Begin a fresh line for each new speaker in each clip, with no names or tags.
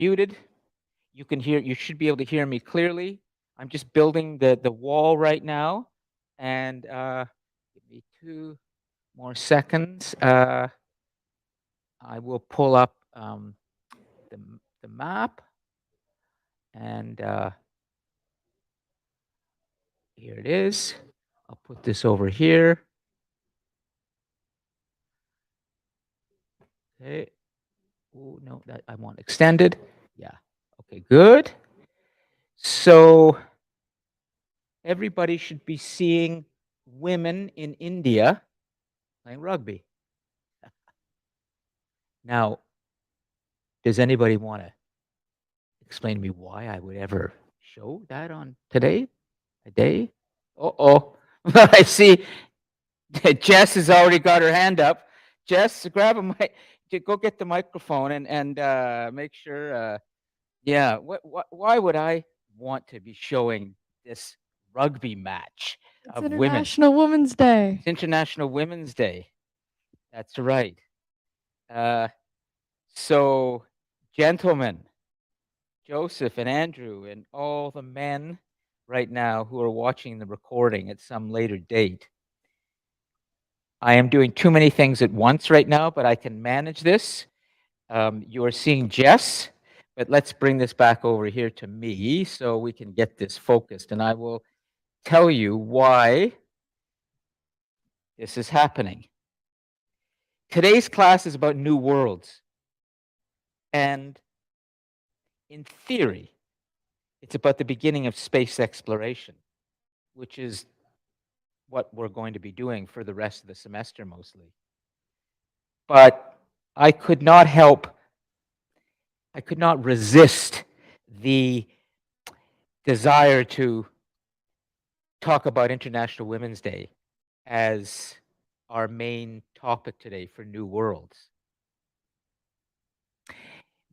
muted. You should be able to hear me clearly. I'm just building the wall right now. And give me 2 more seconds. I will pull up the, the map. And here it is. I'll put this over here. Okay. Oh, no, that I want extended. Yeah. Okay, good. So everybody should be seeing women in India playing rugby. Now, does anybody want to explain to me why I would ever show that on today? A day? Uh-oh. I see Jess has already got her hand up. Jess, grab a mic. Go get the microphone and make sure. Yeah. Why would I want to be showing this rugby match
It's
of women?
International Women's Day.
It's International Women's Day. That's right. So, gentlemen, Joseph and Andrew and all the men right now who are watching the recording at some later date. I am doing too many things at once right now, but I can manage this. You are seeing Jess, but let's bring this back over here to me so we can get this focused. And I will tell you why this is happening. Today's class is about new worlds. And in theory, it's about the beginning of space exploration, which is what we're going to be doing for the rest of the semester mostly. But I could not resist the desire to talk about International Women's Day as our main topic today for New Worlds.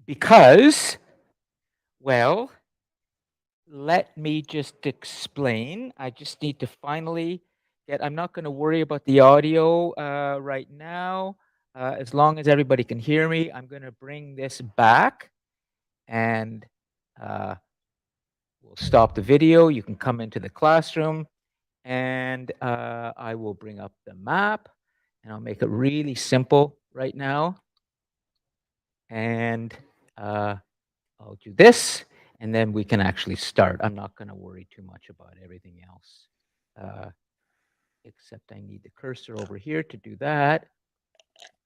Because, well, let me just explain. I just need to finally I'm not going to worry about the audio right now. As long as everybody can hear me, I'm going to bring this back and we'll stop the video. You can come into the classroom and I will bring up the map and I'll make it really simple right now. And I'll do this and then we can actually start. I'm not going to worry too much about everything else. Except I need the cursor over here to do that.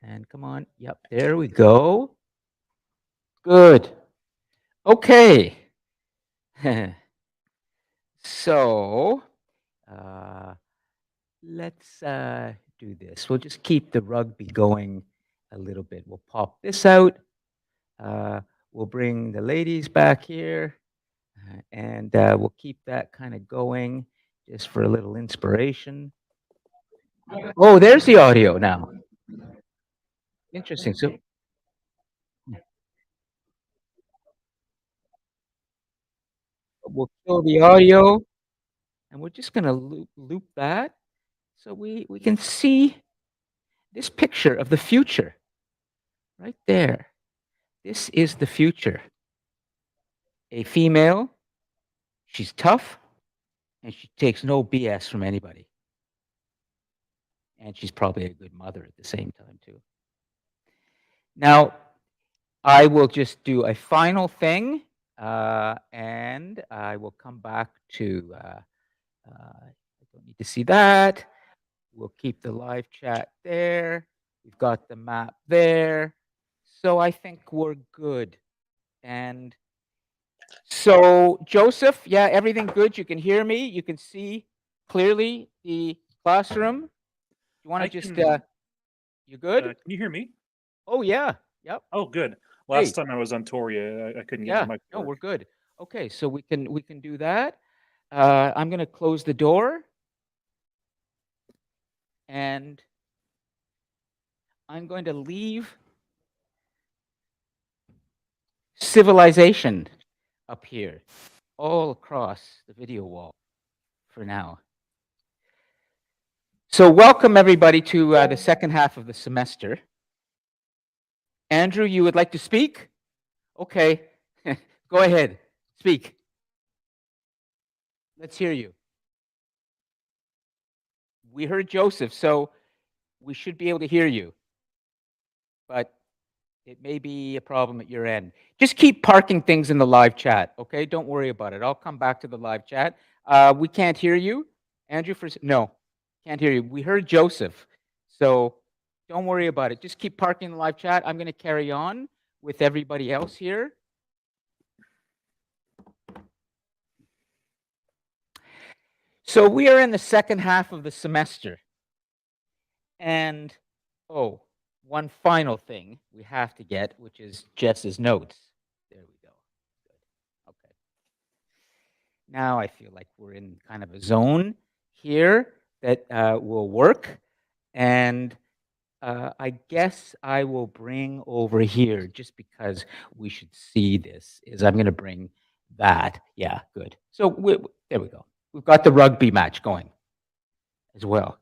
And come on. Yep, there we go. Good. Okay. So let's do this. We'll just keep the rugby going a little bit. We'll pop this out. We'll bring the ladies back here. And we'll keep that kind of going just for a little inspiration. Oh, there's the audio now. Interesting. So we'll kill the audio and we're just going to loop that so we can see this picture of the future right there. This is the future. A female, she's tough and she takes no BS from anybody. And she's probably a good mother at the same time too. Now, I will just do a final thing and I will come back to, I don't need to see that. We'll keep the live chat there. We've got the map there. So I think we're good. And so, Joseph, yeah, everything good? You can hear me? You can see clearly the classroom? You want to just, you good?
Can you hear me?
Oh, yeah. Yep.
Oh, good. Last time I was on tour, I couldn't get the mic.
No, we're good. Okay, so we can do that. I'm going to close the door. And I'm going to leave civilization up here, all across the video wall for now. So welcome everybody to the second half of the semester. Andrew, you would like to speak? Okay. Go ahead. Speak. Let's hear you. We heard Joseph, so we should be able to hear you, but it may be a problem at your end. Just keep parking things in the live chat, okay? Don't worry about it. I'll come back to the live chat. We can't hear you. Andrew, no, can't hear you. We heard Joseph, so don't worry about it. Just keep parking the live chat. I'm going to carry on with everybody else here. So we are in the second half of the semester. And, oh, one final thing we have to get, which is Jess's notes. There we go. Good. Okay. Now I feel like we're in kind of a zone here that will work. And I guess I will bring over here, just because we should see this, is I'm going to bring that. Yeah, good. So there we go. We've got the rugby match going as well.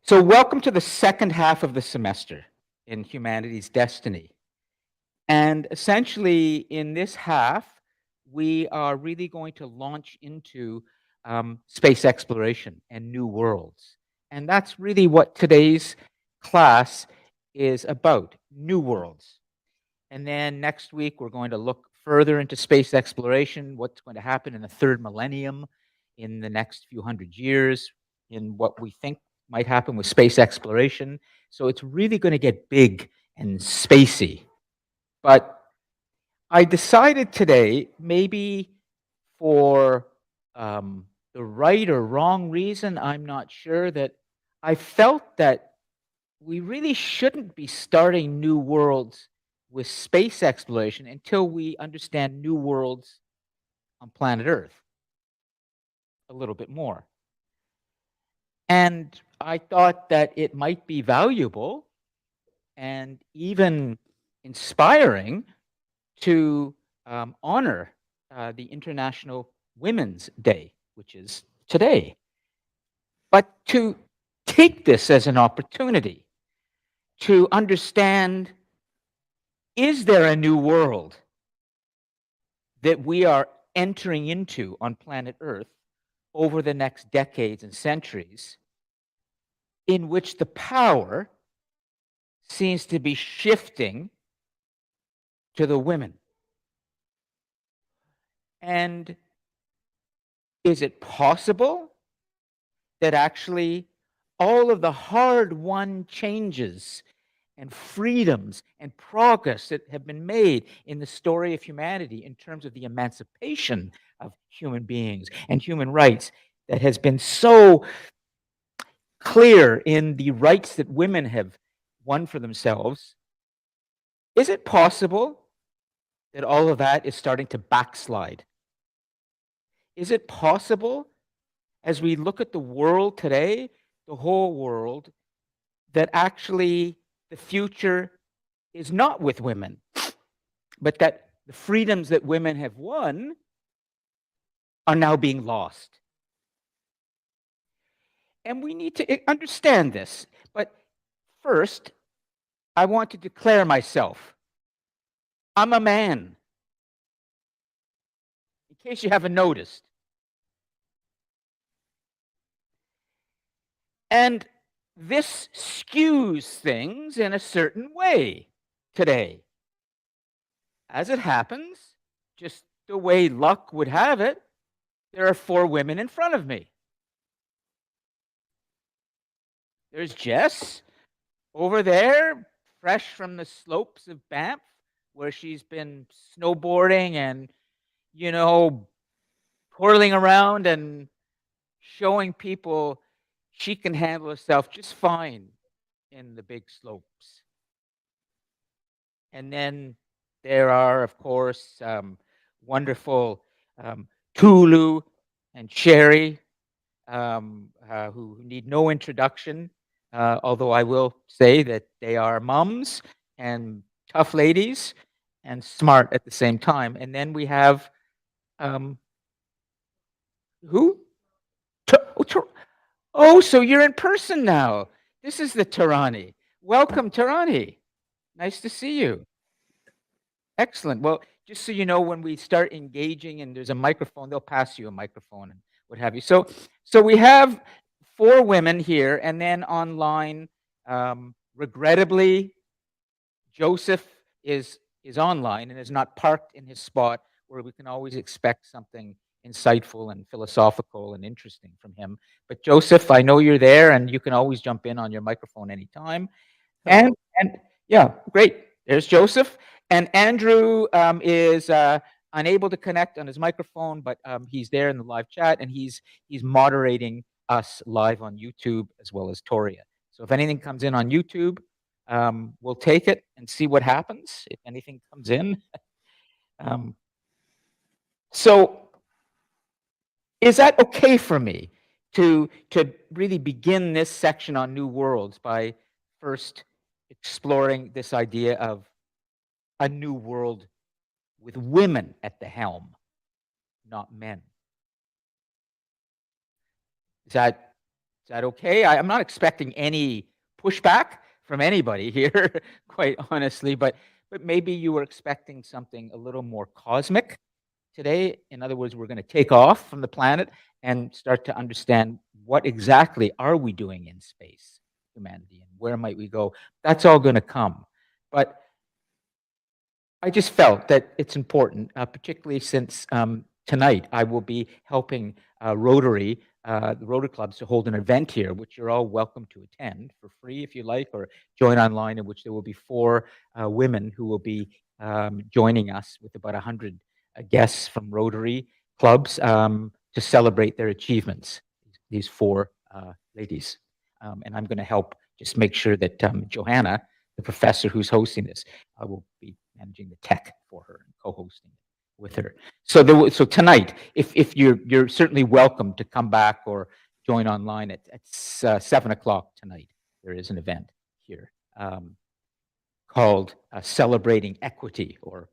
So welcome to the second half of the semester in Humanity's Destiny. And essentially in this half, we are really going to launch into space exploration and new worlds. And that's really what today's class is about, new worlds. And then next week, we're going to look further into space exploration, what's going to happen in the third millennium, in the next few hundred years, in what we think might happen with space exploration. So it's really going to get big and spacey. But I decided today, maybe for the right or wrong reason, I'm not sure, that I felt that we really shouldn't be starting new worlds with space exploration until we understand new worlds on planet Earth a little bit more. And I thought that it might be valuable and even inspiring to honor the International Women's Day, which is today. But to take this as an opportunity to understand, is there a new world that we are entering into on planet Earth over the next decades and centuries, in which the power seems to be shifting to the women? And is it possible that actually all of the hard-won changes and freedoms and progress that have been made in the story of humanity in terms of the emancipation of human beings and human rights, that has been so clear in the rights that women have won for themselves, is it possible that all of that is starting to backslide? Is it possible, as we look at the world today, the whole world, that actually the future is not with women, but that the freedoms that women have won are now being lost? And we need to understand this. But first, I want to declare myself. I'm a man, in case you haven't noticed. And this skews things in a certain way today. As it happens, just the way luck would have it, there are 4 women in front of me. There's Jess over there, fresh from the slopes of Banff, where she's been snowboarding and, you know, twirling around and showing people she can handle herself just fine in the big slopes. And then there are, of course, wonderful Tulu and Sherry, who need no introduction, although I will say that they are mums and tough ladies and smart at the same time. And then we have who? Oh, so you're in person now. This is the Tarani. Welcome, Tarani. Nice to see you. Excellent. Well, just so you know, when we start engaging and there's a microphone, they'll pass you a microphone and what have you. So we have 4 women here, and then online, regrettably, Joseph is online and is not parked in his spot where we can always expect something insightful and philosophical and interesting from him. But Joseph, I know you're there, and you can always jump in on your microphone anytime. And
Hello.
and yeah, great. There's Joseph. And Andrew is unable to connect on his microphone, but he's there in the live chat, and he's moderating us live on YouTube as well as Toria. So if anything comes in on YouTube, we'll take it and see what happens if anything comes in. So is that okay for me to really begin this section on New Worlds by first exploring this idea of a new world with women at the helm, not men? Is that okay? I'm not expecting any pushback from anybody here, quite honestly, but maybe you were expecting something a little more cosmic today. In other words, we're going to take off from the planet and start to understand what exactly are we doing in space, humanity, and where might we go. That's all going to come. But I just felt that it's important, particularly since tonight I will be helping Rotary, the Rotary clubs, to hold an event here, which you're all welcome to attend for free if you like, or join online, in which there will be 4 women who will be joining us with about 100 guests from Rotary clubs to celebrate their achievements, these 4 ladies. And I'm going to help just make sure that Johanna, the professor who's hosting this, I will be managing the tech for her and co-hosting it with her. So tonight, if you're certainly welcome to come back or join online at 7:00 tonight. There is an event here called Celebrating Equity, or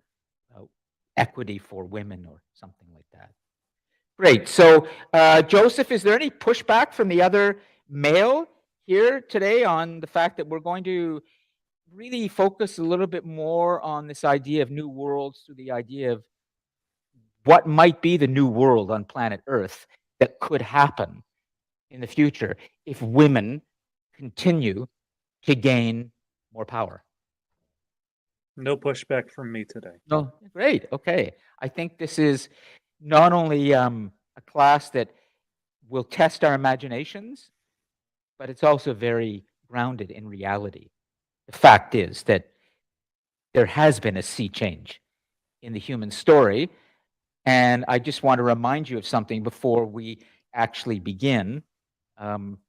Equity for Women, or something like that. Great. So Joseph, is there any pushback from the other male here today on the fact that we're going to really focus a little bit more on this idea of new worlds, through the idea of what might be the new world on planet Earth that could happen in the future if women continue to gain more power?
No pushback from me today.
No, great. Okay. I think this is not only a class that will test our imaginations, but it's also very grounded in reality. The fact is that there has been a sea change in the human story. And I just want to remind you of something before we actually begin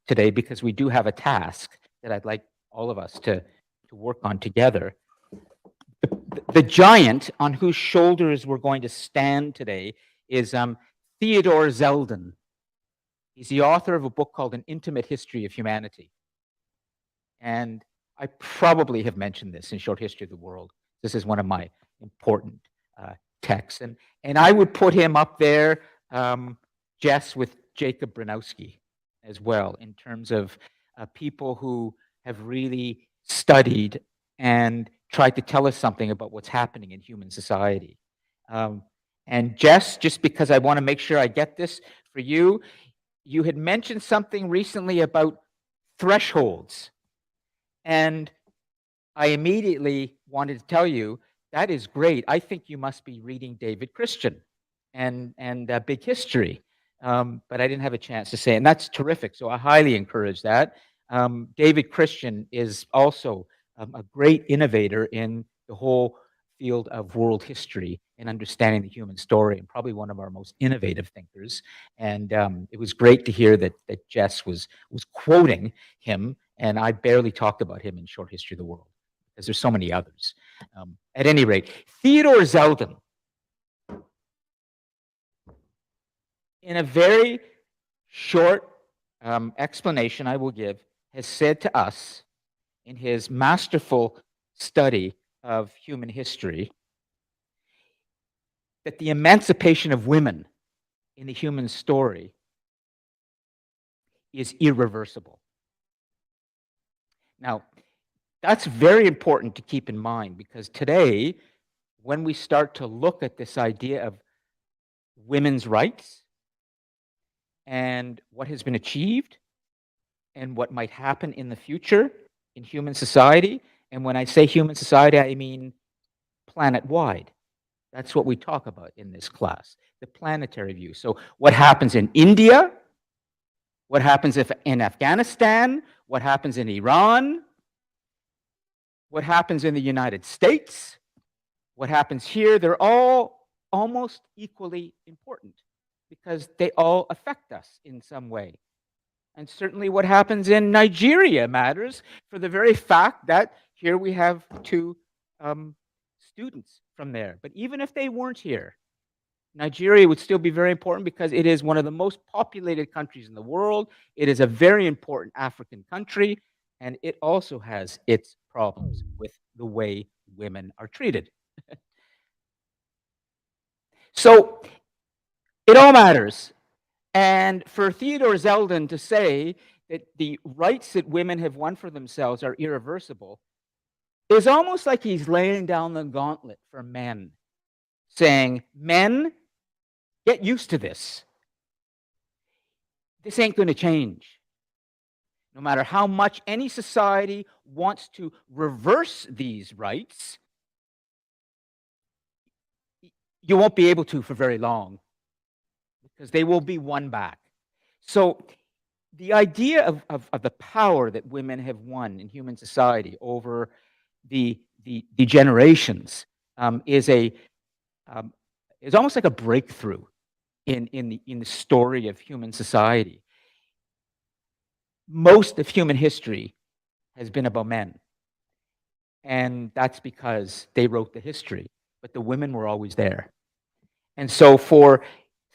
today, because we do have a task that I'd like all of us to work on together. The giant on whose shoulders we're going to stand today is Theodore Zeldin. He's the author of a book called An Intimate History of Humanity. And I probably have mentioned this in Short History of the World. This is one of my important texts. And I would put him up there, Jess, with Jacob Bronowski as well, in terms of people who have really studied and tried to tell us something about what's happening in human society. And Jess, just because I want to make sure I get this for you, you had mentioned something recently about thresholds. And I immediately wanted to tell you, that is great. I think you must be reading David Christian and Big History. But I didn't have a chance to say it, and that's terrific. So I highly encourage that. David Christian is also a great innovator in the whole field of world history and understanding the human story, and probably one of our most innovative thinkers. And it was great to hear that Jess was quoting him, and I barely talked about him in Short History of the World, because there's so many others. At any rate, Theodore Zeldin, in a very short explanation I will give, has said to us in his masterful study of human history that the emancipation of women in the human story is irreversible. Now, that's very important to keep in mind, because today when we start to look at this idea of women's rights and what has been achieved and what might happen in the future in human society. And when I say human society, I mean planet-wide. That's what we talk about in this class, the planetary view. So what happens in India? What happens in Afghanistan? What happens in Iran? What happens in the United States? What happens here? They're all almost equally important because they all affect us in some way. And certainly what happens in Nigeria matters for the very fact that here we have two students from there. But even if they weren't here, Nigeria would still be very important because it is one of the most populated countries in the world. It is a very important African country, and it also has its problems with the way women are treated. So it all matters. And for Theodore Zeldin to say that the rights that women have won for themselves are irreversible is almost like he's laying down the gauntlet for men, saying, men, get used to this. This ain't going to change. No matter how much any society wants to reverse these rights, you won't be able to for very long because they will be won back. So the idea of the power that women have won in human society over the generations is almost like a breakthrough in the story of human society. Most of human history has been about men, and that's because they wrote the history, but the women were always there. And so for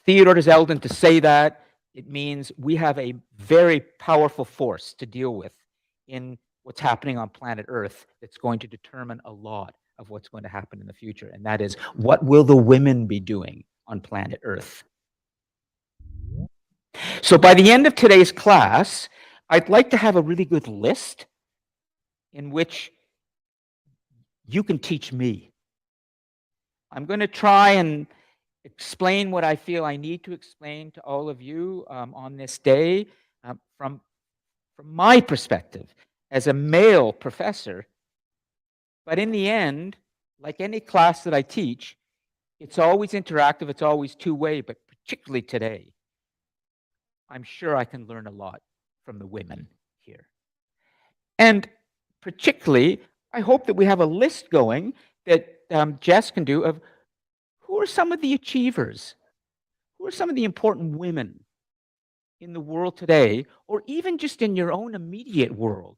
Theodore Zeldin to say that, it means we have a very powerful force to deal with in what's happening on planet Earth that's going to determine a lot of what's going to happen in the future. And that is, what will the women be doing on planet Earth? So by the end of today's class, I'd like to have a really good list in which you can teach me. I'm going to try and explain what I feel I need to explain to all of you on this day from my perspective as a male professor. But in the end, like any class that I teach, it's always interactive, it's always two-way, but particularly today, I'm sure I can learn a lot from the women here. And particularly, I hope that we have a list going that Jess can do of who are some of the achievers, who are some of the important women in the world today, or even just in your own immediate world.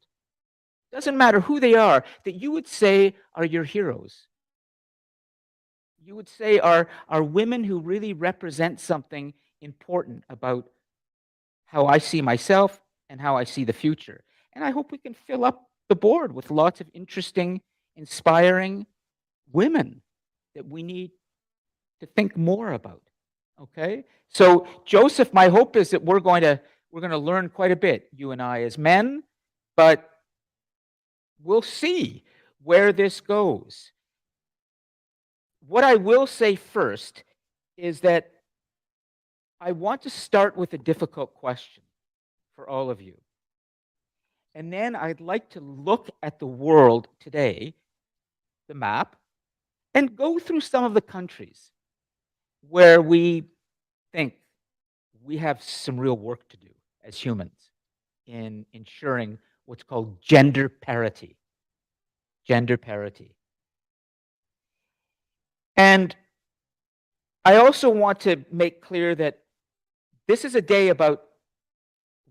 Doesn't matter who they are, that you would say are your heroes. You would say are women who really represent something important about how I see myself and how I see the future. And I hope we can fill up the board with lots of interesting, inspiring women that we need to think more about. Okay? So, Joseph, my hope is that we're going to learn quite a bit, you and I as men, but we'll see where this goes. What I will say first is that I want to start with a difficult question for all of you. And then I'd like to look at the world today, the map, and go through some of the countries where we think we have some real work to do as humans in ensuring what's called gender parity. Gender parity. And I also want to make clear that this is a day about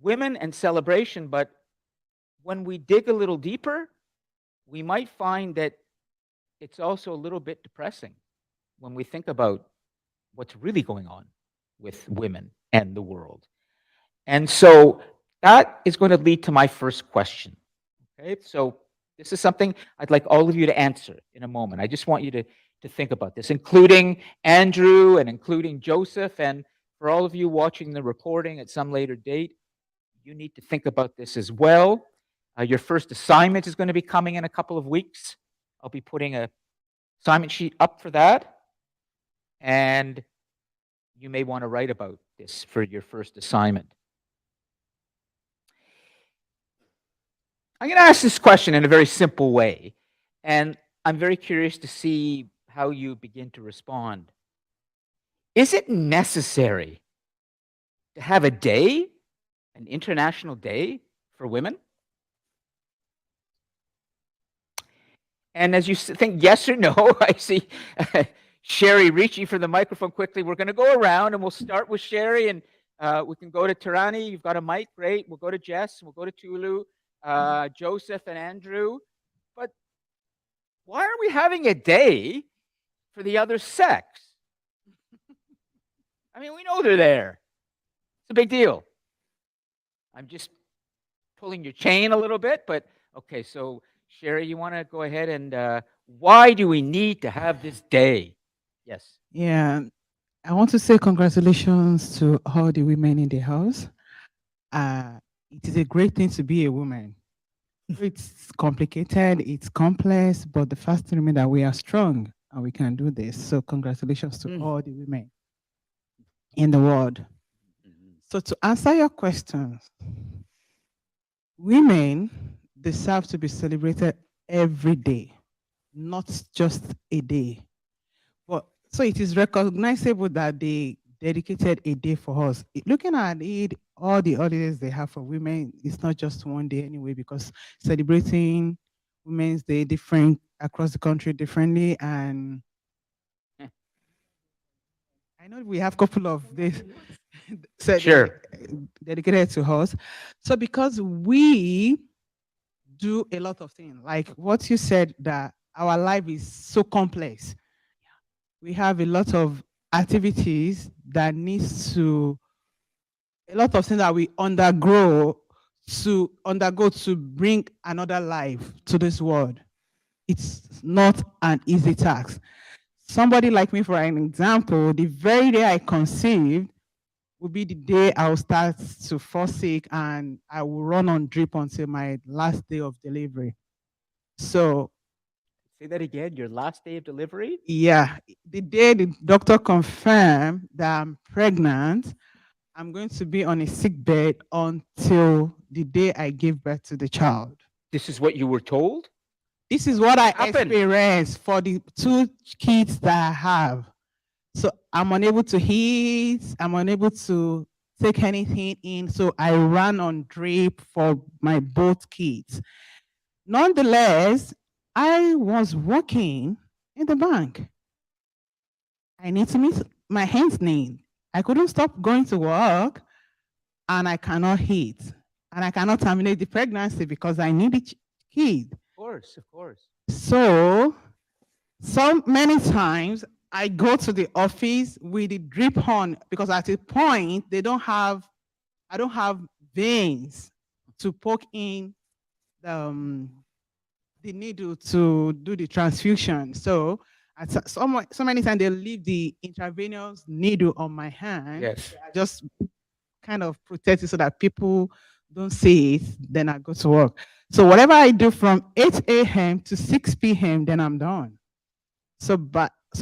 women and celebration, but when we dig a little deeper, we might find that it's also a little bit depressing when we think about what's really going on with women and the world. And so that is going to lead to my first question. Okay, so this is something I'd like all of you to answer in a moment. I just want you to think about this, including Andrew and including Joseph, and for all of you watching the recording at some later date, you need to think about this as well. Your first assignment is going to be coming in a couple of weeks. I'll be putting a assignment sheet up for that. And you may want to write about this for your first assignment. I'm going to ask this question in a very simple way, and I'm very curious to see how you begin to respond. Is it necessary to have a day, an international day for women? And as you think yes or no, I see Sherry reaching for the microphone quickly. We're going to go around and we'll start with Sherry, and we can go to Tarani. You've got a mic, great. We'll go to Jess. We'll go to Tulu, Joseph, and Andrew. But why are we having a day for the other sex? I mean, we know they're there. It's a big deal. I'm just pulling your chain a little bit, but okay. So Sherry, you want to go ahead and why do we need to have this day? Yes.
Yeah, I want to say congratulations to all the women in the house. It is a great thing to be a woman. It's complicated, it's complex, but the fact remains that we are strong and we can do this. So congratulations to all the women in the world. So to answer your questions, women deserve to be celebrated every day, not just a day. But so it is recognizable that they dedicated a day for us. Looking at it, all the holidays they have for women, it's not just one day anyway, because celebrating Women's Day different across the country differently. And I know we have a couple of days
Sure.
dedicated to us. So because we do a lot of things, like what you said, that our life is so complex. We have a lot of activities that needs to, a lot of things that we undergo to bring another life to this world. It's not an easy task. Somebody like me, for an example, the very day I conceived will be the day I'll start to fall sick and I will run on drip until my last day of delivery. So
say that again, your last day of delivery?
Yeah, the day the doctor confirmed that I'm pregnant, I'm going to be on a sick bed until the day I give birth to the child.
This is what you were told?
This is what I experienced for the 2 kids that I have. So I'm unable to eat, I'm unable to take anything in. So I ran on drip for my both kids. Nonetheless, I was working in the bank. I need to meet my hands need. I couldn't stop going to work and I cannot eat. And I cannot terminate the pregnancy because I need a kid.
Of course, of course.
So many times I go to the office with the drip on because at a point I don't have veins to poke in the needle to do the transfusion. So so many times they leave the intravenous needle on my hand.
Yes.
I just kind of protect it so that people don't see it. Then I go to work. So whatever I do from 8 a.m. to 6 p.m., then I'm done. So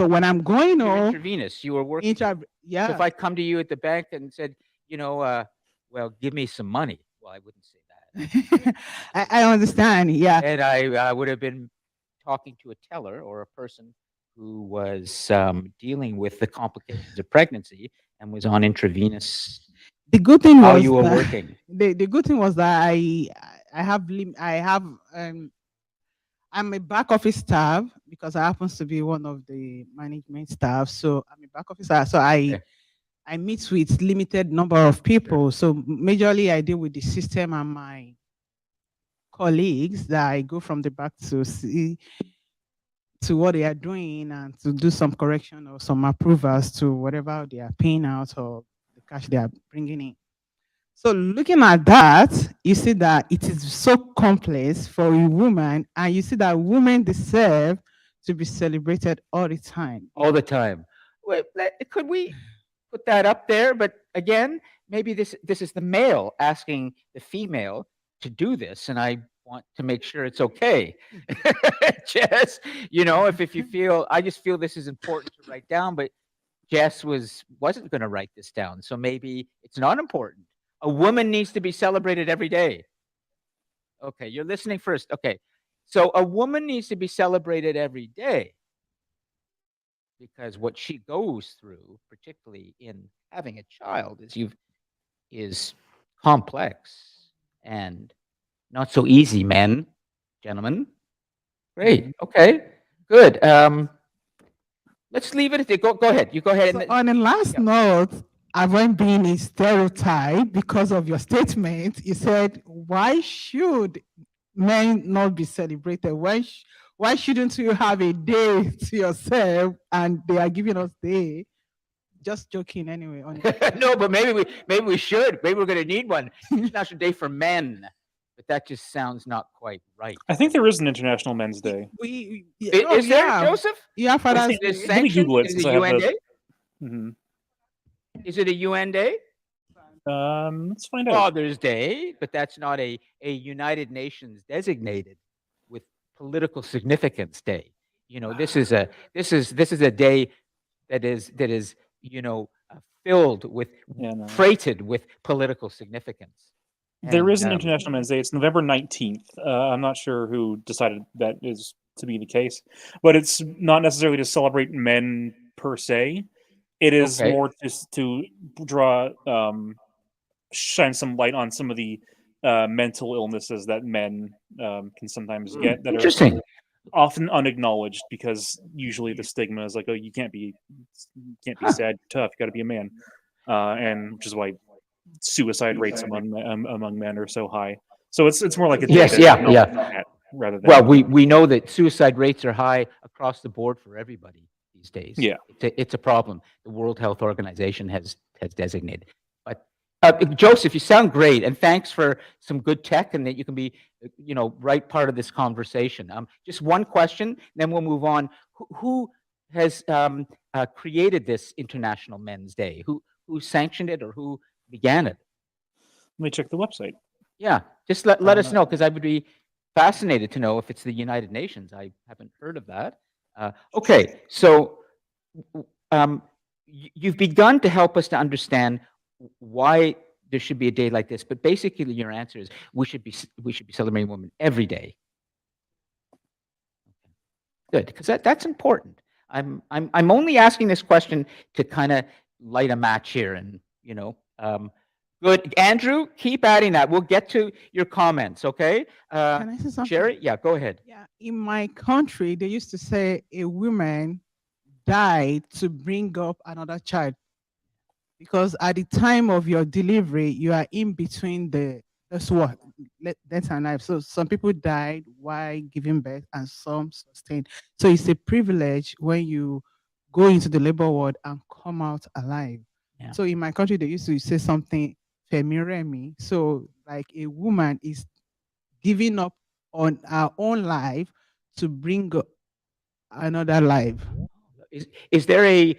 when I'm going home,
intravenous, you were working.
Yeah.
So if I come to you at the bank and said, well, give me some money. Well, I wouldn't say that.
I understand. Yeah.
And I would have been talking to a teller or a person who was dealing with the complications of pregnancy and was on intravenous.
The good thing
while
was
you were
that,
working.
The good thing was that I'm a back office staff because I happens to be one of the management staff. So I'm a back office staff. So I meet with limited number of people. Sure. So majorly I deal with the system and my colleagues that I go from the back to see to what they are doing and to do some correction or some approvals to whatever they are paying out or the cash they are bringing in. So looking at that, you see that it is so complex for a woman, and you see that women deserve to be celebrated all the time.
All the time. Wait, could we put that up there? But again, maybe this is the male asking the female to do this, and I want to make sure it's okay. Jess, if you feel, I just feel this is important to write down, but Jess wasn't going to write this down, so maybe it's not important. A woman needs to be celebrated every day. Okay, you're listening first. Okay, so a woman needs to be celebrated every day because what she goes through, particularly in having a child, is complex and not so easy, men, gentlemen. Great. Okay. Good. Let's leave it at that. Go ahead. You go ahead.
So
And
on the last
yeah.
note, avoid being a stereotype because of your statement. You said, why should men not be celebrated? Why shouldn't you have a day to yourself and they are giving us day? Just joking anyway.
No, but maybe we should. Maybe we're going to need one. International Day for Men. But that just sounds not quite right.
I think there is an International Men's Day.
Is there, Joseph?
Yeah, Father's
think-
Day.
Is it
Let me
sanctioned?
Google it
Is
since
it
I
a
have
UN
the-
day?
Mhm.
Is it a UN day?
Let's find out.
Father's Day, but that's not a United Nations designated with political significance day. This is a day that is filled with
Yeah, no.
freighted with political significance.
There
And,
is an International Men's Day. It's November 19th. I'm not sure who decided that is to be the case, but it's not necessarily to celebrate men per se. It is
Okay.
more just to draw, shine some light on some of the mental illnesses that men can sometimes get that
Interesting.
are often unacknowledged because usually the stigma is like, oh, you can't be
Huh.
sad, tough. You got to be a man, and which is why suicide rates among men are so high. So it's more like a
Yes,
day to
yeah,
acknowledge
yeah.
that rather than
Well, we know that suicide rates are high across the board for everybody these days.
Yeah.
It's a problem. The World Health Organization has designated. But Joseph, you sound great, and thanks for some good tech, and that you can be, right part of this conversation. Just one question, then we'll move on. Who has created this International Men's Day? Who sanctioned it, or who began it?
Let me check the website.
Yeah, just let us know, because I would be fascinated to know if it's the United Nations. I haven't heard of that. Okay, so you've begun to help us to understand why there should be a day like this, but basically your answer is we should be celebrating women every day. Good, because that's important. I'm only asking this question to kind of light a match here, and good. Andrew, keep adding that. We'll get to your comments, okay?
Can I say something?
Sherry, yeah, go ahead.
Yeah, in my country, they used to say a woman died to bring up another child, because at the time of your delivery, you are in between death and life. So some people died while giving birth, and some sustained. So it's a privilege when you go into the labor ward and come out alive.
Yeah.
So in my country, they used to say something femiremi. So like a woman is giving up on her own life to bring up another life.
Is there a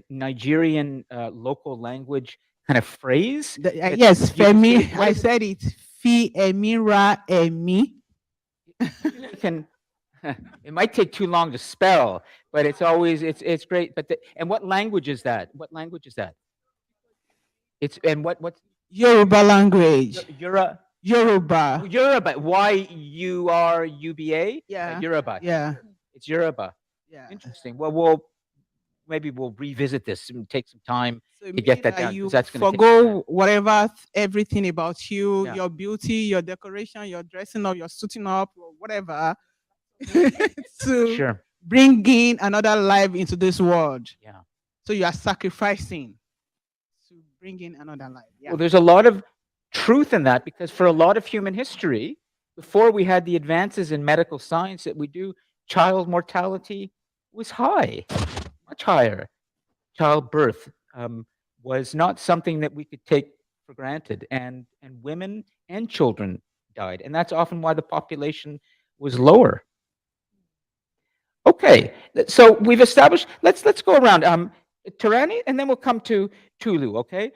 Nigerian local language kind of phrase?
Yes,
you can say-
Femi.
what
I
is-
said it. Fi Emira Emi.
You can. It might take too long to spell, but it's always it's great. But and what language is that? What language is that? It's and what's
Yoruba language.
Yoruba?
Yoruba.
Yoruba. Yuruba.
Yeah.
Yoruba.
Yeah.
It's Yoruba.
Yeah.
Interesting. Well, maybe we'll revisit this and take some time.
So it
to get
means
that down,
You
'cause that's gonna take
forgo whatever, everything about you,
Yeah.
your beauty, your decoration, your dressing up, your suiting up, or whatever, to
Sure.
bring in another life into this world.
Yeah.
So you are sacrificing to bring in another life. Yeah.
Well, there's a lot of truth in that, because for a lot of human history, before we had the advances in medical science that we do, child mortality was high, much higher. Childbirth was not something that we could take for granted, and women and children died, and that's often why the population was lower. Okay, so we've established. Let's go around. Tarani, and then we'll come to Tulu. Okay,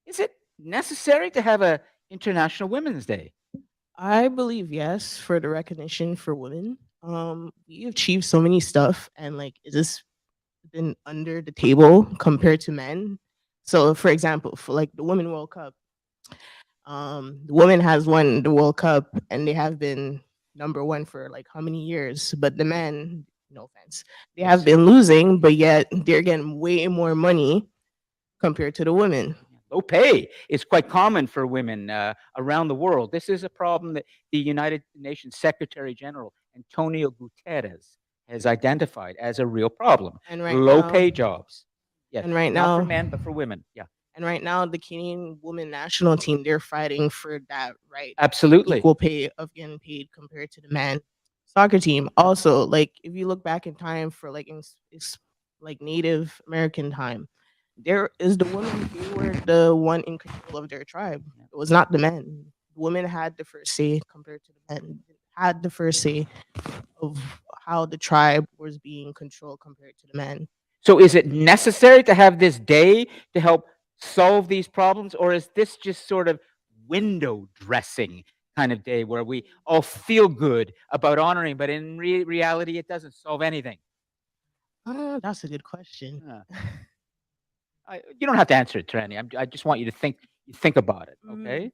is it necessary to have a International Women's Day?
I believe yes for the recognition for women. We achieved so many stuff, and like it just been under the table compared to men. So, for example, for like the Women World Cup, the women has won the World Cup, and they have been number one for like how many years? But the men, no offense, they have
Yes.
been losing, but yet they're getting way more money compared to the women.
Low pay is quite common for women around the world. This is a problem that the United Nations Secretary General Antonio Guterres has identified as a real problem.
And right
Low
now,
pay jobs. Yes,
and right
not for
now,
men, but for women. Yeah,
and right now, the Canadian women national team, they're fighting for that right,
absolutely.
equal pay of getting paid compared to the man soccer team. Also, like if you look back in time for like like Native American time, there is the women, they were the one in control of their tribe. It was not the men. The women had the first say compared to the men. Had the first say of how the tribe was being controlled compared to the men.
So is it necessary to have this day to help solve these problems, or is this just sort of window dressing kind of day where we all feel good about honoring, but in reality, it doesn't solve anything?
That's a good question.
Huh. You don't have to answer it, Trani. I just want you to think about it.
Mm.
Okay?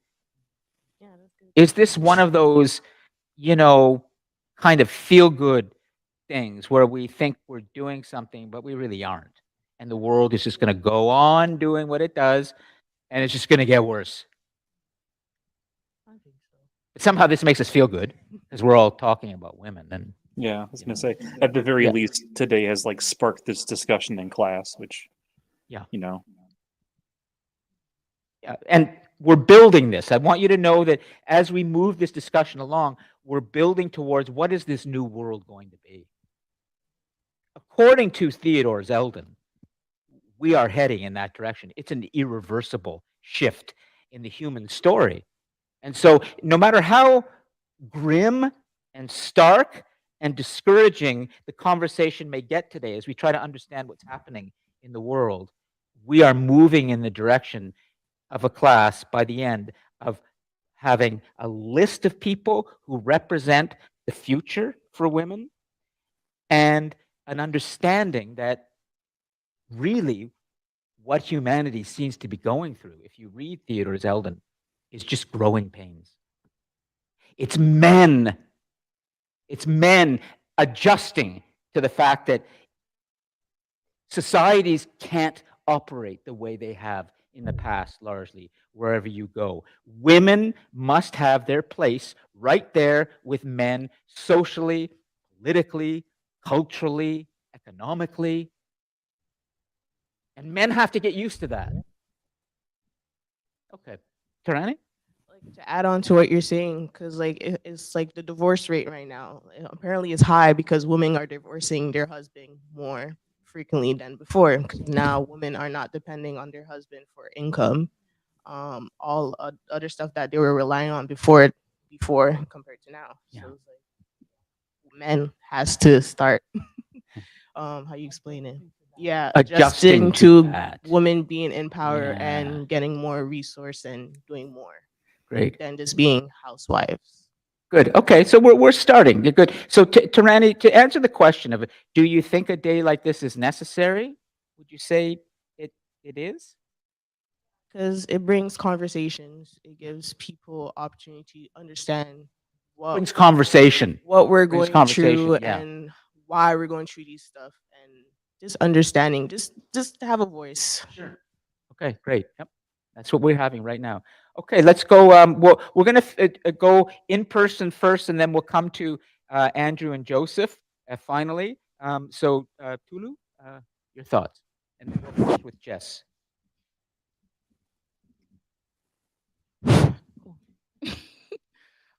Yeah, that's good.
Is this one of those, you know, kind of feel good things where we think we're doing something, but we really aren't, and the world is just going to go on doing what it does, and it's just going to get worse?
I think so.
But somehow this makes us feel good because we're all talking about women, and
Yeah, I was gonna say at the very
Yeah.
least today has like sparked this discussion in class, which
Yeah.
you know,
yeah, and we're building this. I want you to know that as we move this discussion along, we're building towards what is this new world going to be. According to Theodore Zeldin, we are heading in that direction. It's an irreversible shift in the human story. And so, no matter how grim and stark and discouraging the conversation may get today as we try to understand what's happening in the world, we are moving in the direction of a class by the end of having a list of people who represent the future for women and an understanding that really what humanity seems to be going through, if you read Theodore Zeldin, is just growing pains. It's men. It's men adjusting to the fact that societies can't operate the way they have in the past, largely, wherever you go. Women must have their place right there with men socially, politically, culturally, economically. And men have to get used to that. Okay. Tarani?
Like to add on to what you're saying, because like it's like the divorce rate right now apparently is high because women are divorcing their husband more frequently than before. 'Cause now women are not depending on their husband for income. All other stuff that they were relying on before compared to now.
Yeah.
So it's like men has to start. How you explain it? Yeah,
Adjusting
adjusting
to
to
that.
women being in power
Yeah.
and getting more resource and doing more
Great.
than just being housewives.
Good. Okay. So we're starting. You're good. So, Tarani, to answer the question of, do you think a day like this is necessary? Would you say it is?
Because it brings conversations. It gives people opportunity to understand
Brings conversation.
what we're
brings
going
conversation,
through
yeah.
and why we're going through these stuff, and just understanding, just to have a voice.
Sure. Okay, great. Yep. That's what we're having right now. Okay, let's go. We're going to go in person first, and then we'll come to Andrew and Joseph finally. Tulu, your thoughts, and then we'll finish with Jess.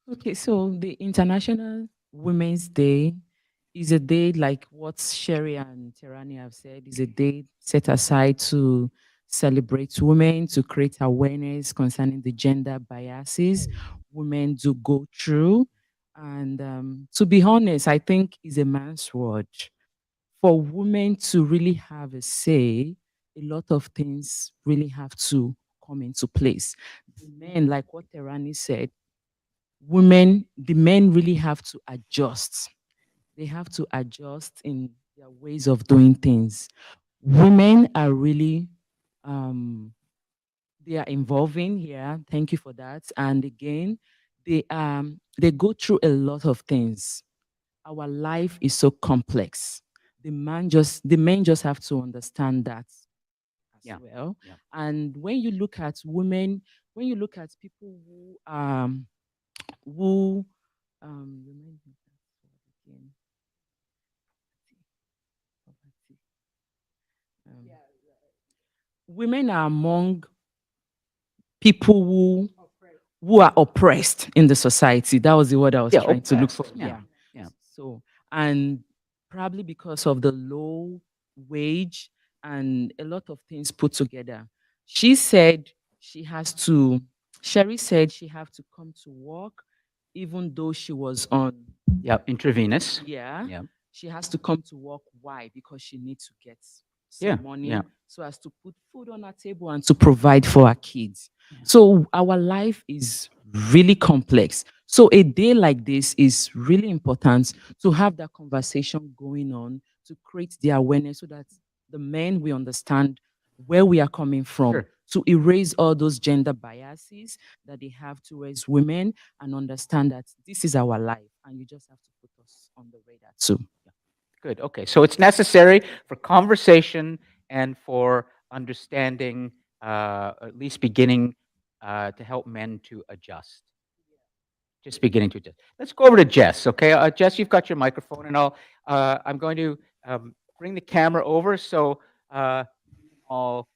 Okay, so the International Women's Day is a day like what Sherry and Terani have said, is a day set aside to celebrate women, to create awareness concerning the gender biases women do go through. And to be honest, I think is a man's word. For women to really have a say, a lot of things really have to come into place. The men, like what Terani said, the men really have to adjust. They have to adjust in their ways of doing things. Women are really, they are involving here. Thank you for that. And again, they go through a lot of things. Our life is so complex. The men just have to understand that as
Yeah,
well.
yeah.
And when you look at women, when you look at people who remind me that word again. Poverty. Um, Women are among people who are oppressed in the society. That was the word I was
Yeah,
trying to look for.
oppressed. Yeah, yeah.
So, and probably because of the low wage and a lot of things put together, she said she has to. Sherry said she have to come to work, even though she was on.
Yeah, intravenous.
Yeah.
Yeah.
She has to come to work. Why? Because she needs to get some
Yeah,
money
yeah.
so as to put food on our table and to provide for our kids.
Yeah.
So our life is really complex. So a day like this is really important to have that conversation going on to create the awareness so that the men will understand where we are coming from,
Sure.
to erase all those gender biases that they have towards women and understand that this is our life and you just have to put us on the radar too.
Good. Okay. So it's necessary for conversation and for understanding, at least beginning to help men to adjust. Just beginning to adjust. Let's go over to Jess. Okay, Jess, you've got your microphone, and I'm going to bring the camera over so I'll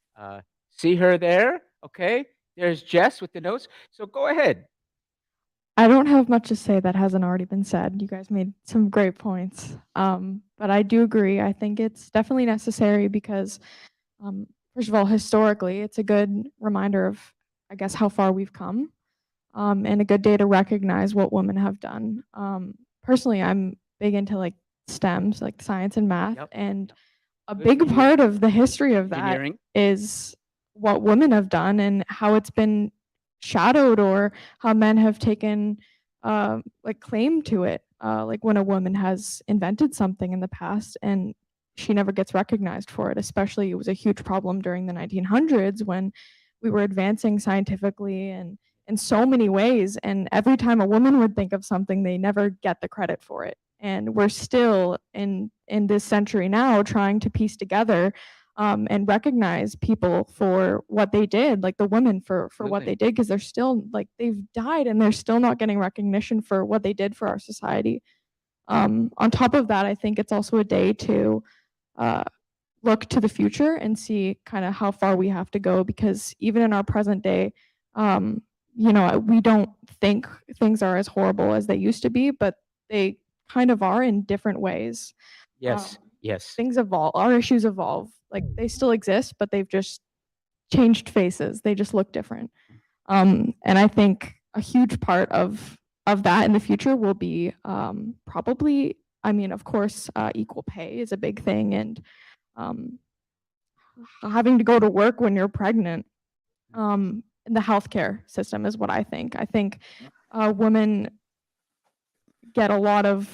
see her there. Okay, there's Jess with the notes. So go ahead.
I don't have much to say that hasn't already been said. You guys made some great points. But I do agree. I think it's definitely necessary because, first of all, historically, it's a good reminder of, I guess, how far we've come, and a good day to recognize what women have done. Personally, I'm big into like STEMs, like science and math,
Yep,
and a
Good for
big
you.
part of the history of that
Engineering.
is what women have done and how it's been shadowed or how men have taken like claim to it, like when a woman has invented something in the past and she never gets recognized for it. Especially it was a huge problem during the 1900s when we were advancing scientifically and in so many ways, and every time a woman would think of something they never get the credit for it. And we're still in this century now trying to piece together and recognize people for what they did, like the women for what
Absolutely.
they did, because they're still like they've died and they're still not getting recognition for what they did for our society. On top of that, I think it's also a day to look to the future and see kind of how far we have to go, because even in our present day, we don't think things are as horrible as they used to be, but they kind of are in different ways.
Yes. Yes.
Things evolve, our issues evolve. Like they still exist, but they've just changed faces. They just look different. And I think a huge part of that in the future will be probably, I mean, of course, equal pay is a big thing, and um, having to go to work when you're pregnant. In the healthcare system is what I think. I think women get a lot of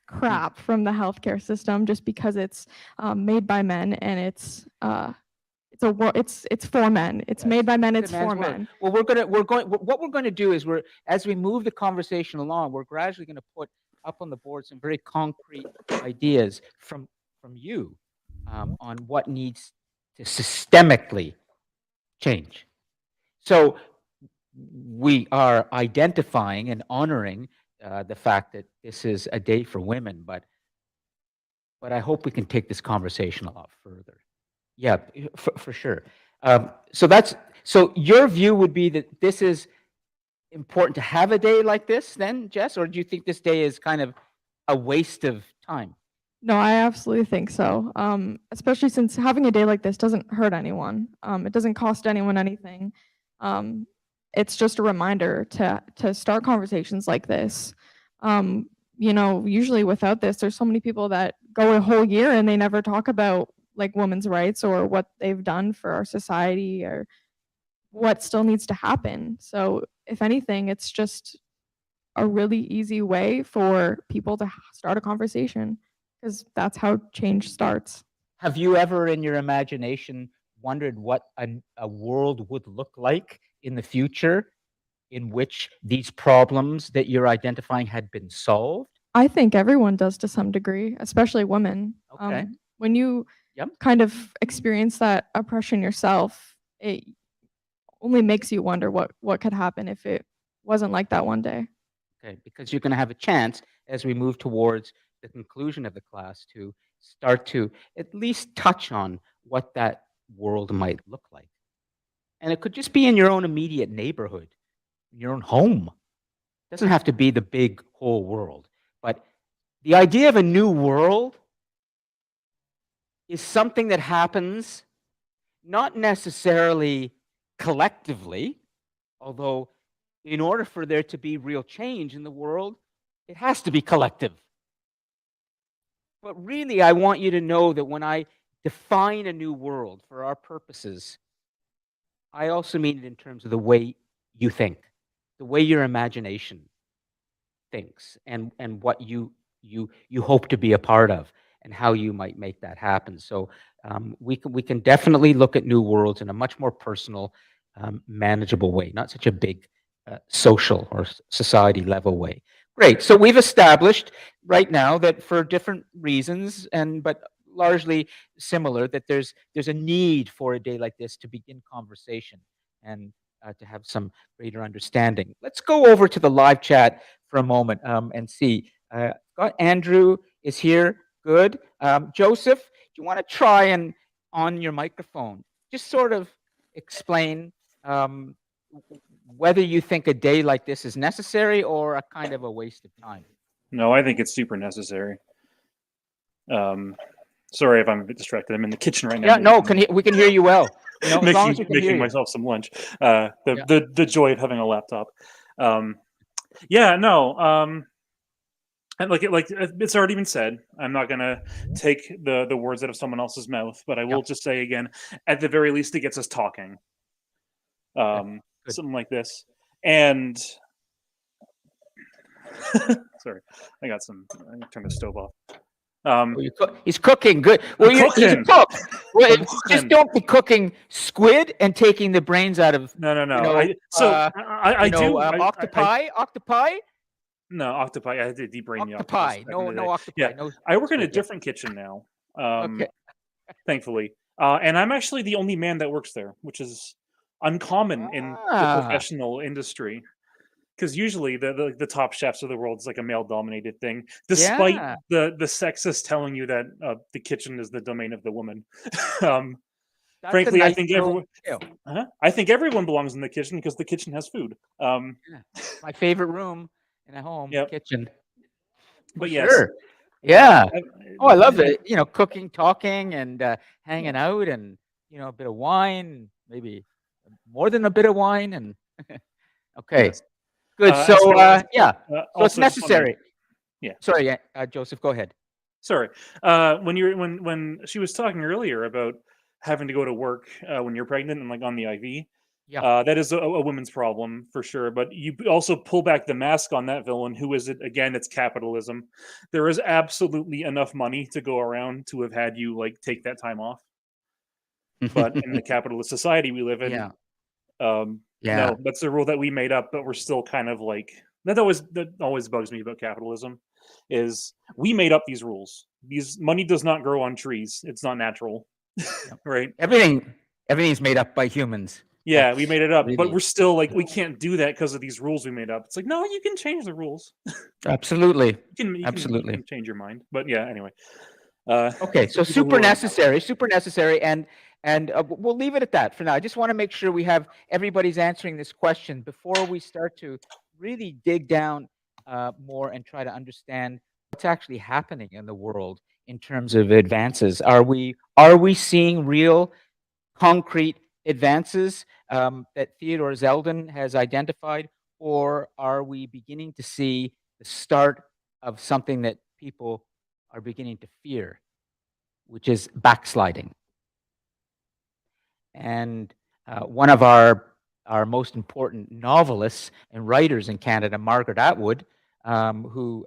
crap from the healthcare system just because it's made by men and it's for men. It's made by men. It's
It's a man's
for
world.
men.
Well, what we're going to do is as we move the conversation along, we're gradually going to put up on the board some very concrete ideas from you on what needs to systemically change. So we are identifying and honoring the fact that this is a day for women, but I hope we can take this conversation a lot further. Yeah, for sure. So your view would be that this is important to have a day like this then, Jess, or do you think this day is kind of a waste of time?
No, I absolutely think so. Especially since having a day like this doesn't hurt anyone. It doesn't cost anyone anything. It's just a reminder to start conversations like this. Usually without this, there's so many people that go a whole year and they never talk about like women's rights or what they've done for our society or what still needs to happen. So if anything, it's just a really easy way for people to start a conversation, because that's how change starts.
Have you ever in your imagination wondered what a world would look like in the future in which these problems that you're identifying had been solved?
I think everyone does to some degree, especially women.
Okay.
When you
Yep.
kind of experience that oppression yourself, it only makes you wonder what could happen if it wasn't like that one day.
Okay, because you're going to have a chance as we move towards the conclusion of the class to start to at least touch on what that world might look like. And it could just be in your own immediate neighborhood, your own home. It doesn't have to be the big whole world. But the idea of a new world is something that happens not necessarily collectively, although in order for there to be real change in the world, it has to be collective. But really, I want you to know that when I define a new world for our purposes, I also mean it in terms of the way you think, the way your imagination thinks, and what you hope to be a part of, and how you might make that happen. So we can definitely look at new worlds in a much more personal, manageable way, not such a big social or society level way. Great. So we've established right now that for different reasons, but largely similar, that there's a need for a day like this to begin conversation and to have some greater understanding. Let's go over to the live chat for a moment and see. Got Andrew is here. Good. Joseph, do you want to try and on your microphone just sort of explain whether you think a day like this is necessary or a kind of a waste of time?
No, I think it's super necessary. Sorry if I'm a bit distracted. I'm in the kitchen right now.
Yeah, no, we can hear you well. You know, as long as we can hear
making
you.
myself some lunch. The joy of having a laptop. Yeah, no. And it's already been said. I'm not gonna take the words out of someone else's mouth, but I will just say again, at the very least, it gets us talking. Something like this. And sorry, I turned the stove off.
He's cooking. Good. Well, he's a cook. Well, just don't be cooking squid and taking the brains out of.
No.
You know, octopi.
No, octopi. I had to debrain the
octopi. No octopi.
Yeah,
no,
I work in a different kitchen now.
Okay.
Thankfully, and I'm actually the only man that works there, which is uncommon in the professional industry. Because usually the top chefs of the world is like a male-dominated thing, despite the sexist telling you that the kitchen is the domain of the woman. Frankly, I think everyone belongs in the kitchen because the kitchen has food.
My favorite room in a home, kitchen.
But yes,
sure. Yeah. I love it. You know, cooking, talking, and hanging out, and a bit of wine, maybe more than a bit of wine, and okay.
Yes.
Good. So so it's necessary.
Yeah.
Sorry, Joseph, go ahead.
Sorry. When she was talking earlier about having to go to work when you're pregnant and like on the IV, that is a woman's problem for sure. But you also pull back the mask on that villain. Who is it? Again, it's capitalism. There is absolutely enough money to go around to have had you like take that time off. But in the capitalist society we live in, no, that's a rule that we made up, but we're still kind of like that always bugs me about capitalism is we made up these rules. Money does not grow on trees. It's not natural. Right?
Everything's made up by humans.
Yeah, we made it up, but we're still like we can't do that because of these rules we made up. It's like, no, you can change the rules.
Absolutely.
You can change your mind. But yeah, anyway.
Okay, so super necessary, and we'll leave it at that for now. I just want to make sure we have everybody's answering this question before we start to really dig down more and try to understand what's actually happening in the world in terms of advances. Are we seeing real, concrete advances that Theodore Zeldin has identified, or are we beginning to see the start of something that people are beginning to fear, which is backsliding? And one of our our most important novelists and writers in Canada, Margaret Atwood, who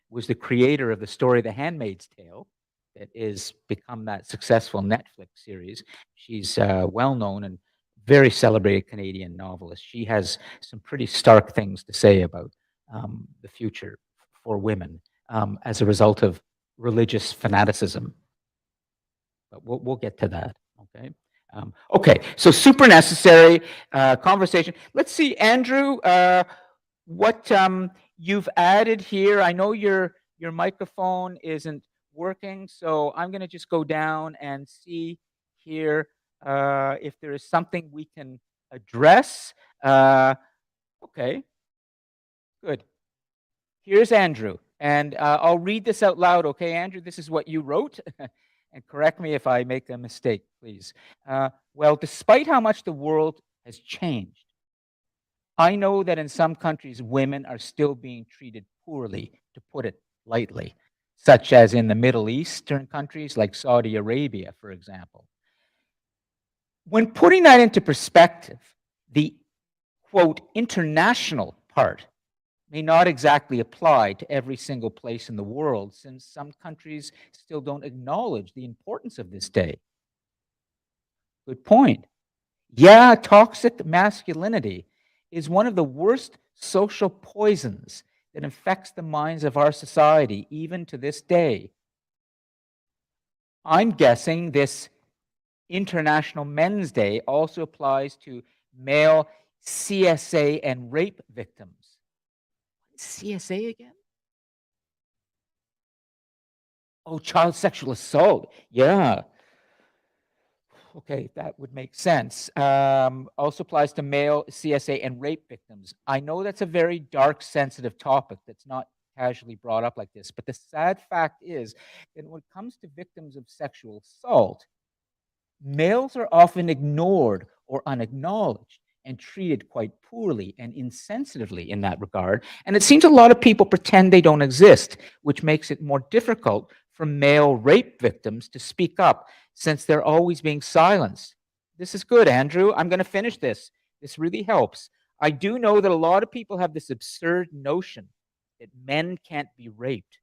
was the creator of the story The Handmaid's Tale, that is become that successful Netflix series. She's well-known and very celebrated Canadian novelist. She has some pretty stark things to say about the future for women as a result of religious fanaticism. But we'll get to that, okay? Okay, so super necessary conversation. Let's see, Andrew, what you've added here. I know your microphone isn't working, so I'm going to just go down and see here if there is something we can address. Okay, good. Here's Andrew, and I'll read this out loud, okay, Andrew? This is what you wrote, and correct me if I make a mistake, please. Well, despite how much the world has changed, I know that in some countries, women are still being treated poorly, to put it lightly, such as in the Middle Eastern countries like Saudi Arabia, for example. When putting that into perspective, the, quote, international part may not exactly apply to every single place in the world, since some countries still don't acknowledge the importance of this day. Good point. Yeah, toxic masculinity is one of the worst social poisons that infects the minds of our society, even to this day. I'm guessing this International Men's Day also applies to male CSA and rape victims. CSA again? Oh, child sexual assault. Yeah. Okay, that would make sense. Also applies to male CSA and rape victims. I know that's a very dark, sensitive topic that's not casually brought up like this, but the sad fact is that when it comes to victims of sexual assault, males are often ignored or unacknowledged and treated quite poorly and insensitively in that regard. And it seems a lot of people pretend they don't exist, which makes it more difficult for male rape victims to speak up since they're always being silenced. This is good, Andrew. I'm going to finish this. This really helps. I do know that a lot of people have this absurd notion that men can't be raped,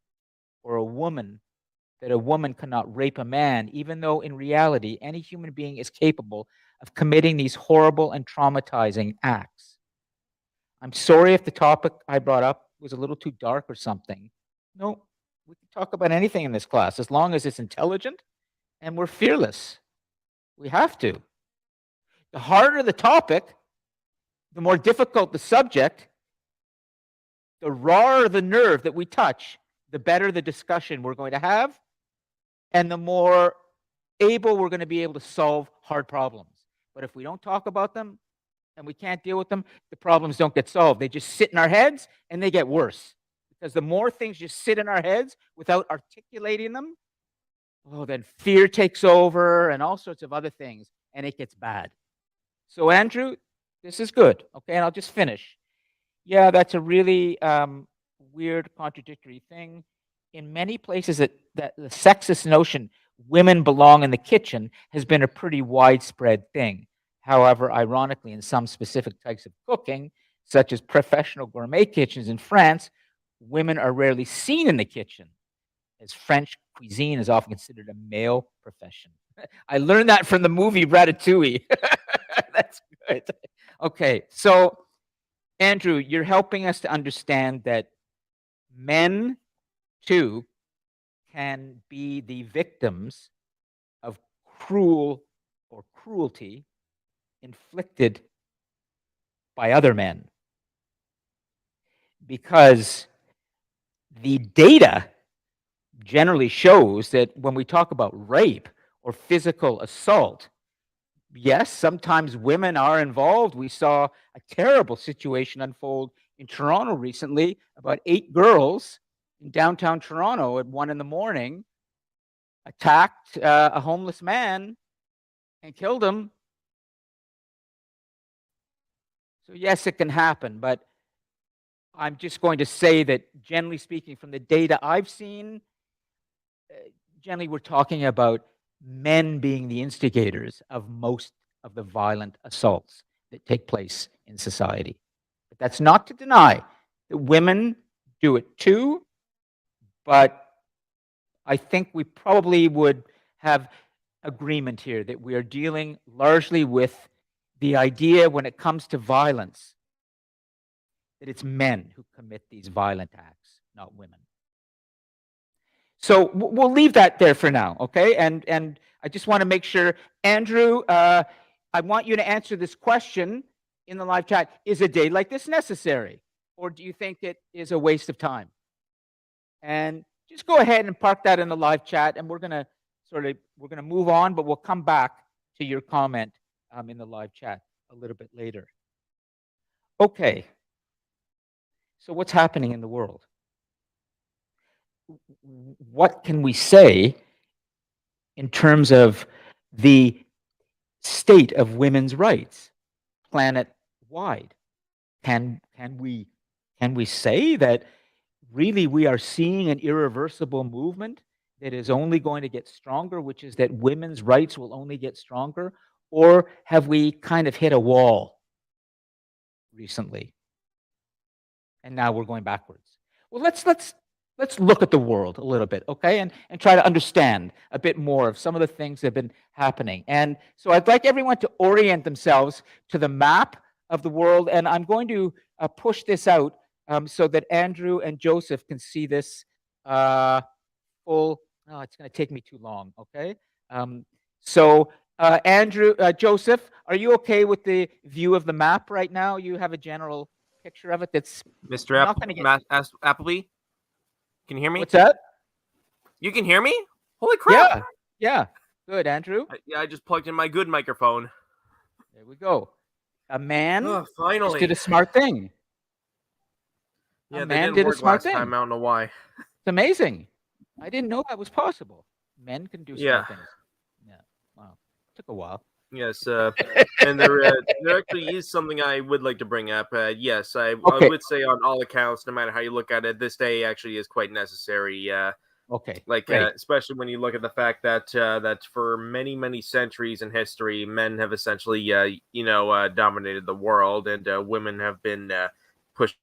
or that a woman cannot rape a man, even though in reality, any human being is capable of committing these horrible and traumatizing acts. I'm sorry if the topic I brought up was a little too dark or something. No, we can talk about anything in this class as long as it's intelligent and we're fearless. We have to. The harder the topic, the more difficult the subject, the rawer the nerve that we touch, the better the discussion we're going to have, and the more able we're going to be able to solve hard problems. But if we don't talk about them and we can't deal with them, the problems don't get solved. They just sit in our heads and they get worse. Because the more things just sit in our heads without articulating them, oh, then fear takes over and all sorts of other things, and it gets bad. So, Andrew, this is good, okay? And I'll just finish. Yeah, that's a really weird, contradictory thing. In many places, that the sexist notion women belong in the kitchen has been a pretty widespread thing. However, ironically, in some specific types of cooking, such as professional gourmet kitchens in France, women are rarely seen in the kitchen, as French cuisine is often considered a male profession. I learned that from the movie Ratatouille. That's good. Okay, so Andrew, you're helping us to understand that men, too, can be the victims of cruelty inflicted by other men. Because the data generally shows that when we talk about rape or physical assault, yes, sometimes women are involved. We saw a terrible situation unfold in Toronto recently. About 8 girls in downtown Toronto at 1 a.m. attacked a homeless man and killed him. So yes, it can happen, but I'm just going to say that generally speaking, from the data I've seen, generally we're talking about men being the instigators of most of the violent assaults. that take place in society. But that's not to deny that women do it too, but I think we probably would have agreement here that we are dealing largely with the idea when it comes to violence that it's men who commit these violent acts, not women. So we'll leave that there for now, okay? And I just want to make sure, Andrew, I want you to answer this question in the live chat. Is a day like this necessary? Or do you think it is a waste of time? And just go ahead and park that in the live chat, and we're gonna move on, but we'll come back to your comment in the live chat a little bit later. Okay. So what's happening in the world? What can we say in terms of the state of women's rights planet-wide? Can we say that really we are seeing an irreversible movement that is only going to get stronger, which is that women's rights will only get stronger? Or have we kind of hit a wall recently? And now we're going backwards. Well, let's look at the world a little bit, okay? And try to understand a bit more of some of the things that have been happening. And so I'd like everyone to orient themselves to the map of the world. And I'm going to push this out so that Andrew and Joseph can see this full. Oh, it's going to take me too long, okay? Andrew, Joseph, are you okay with the view of the map right now? You have a general picture of it that's
Mr. Appleby? Can you hear me?
What's that?
You can hear me? Holy crap!
Yeah. Good, Andrew.
I just plugged in my good microphone.
There we go. A man
finally
did a smart thing.
Yeah,
a man did a smart thing.
Time. I don't know why.
It's amazing. I didn't know that was possible. Men can do smart things. Yeah. Wow. Took a while.
Yes, and there actually is something I would like to bring up. Yes, I would say on all accounts, no matter how you look at it, this day actually is quite necessary.
Okay.
Like especially when you look at the fact that that for many centuries in history, men have essentially dominated the world, and women have been pushed.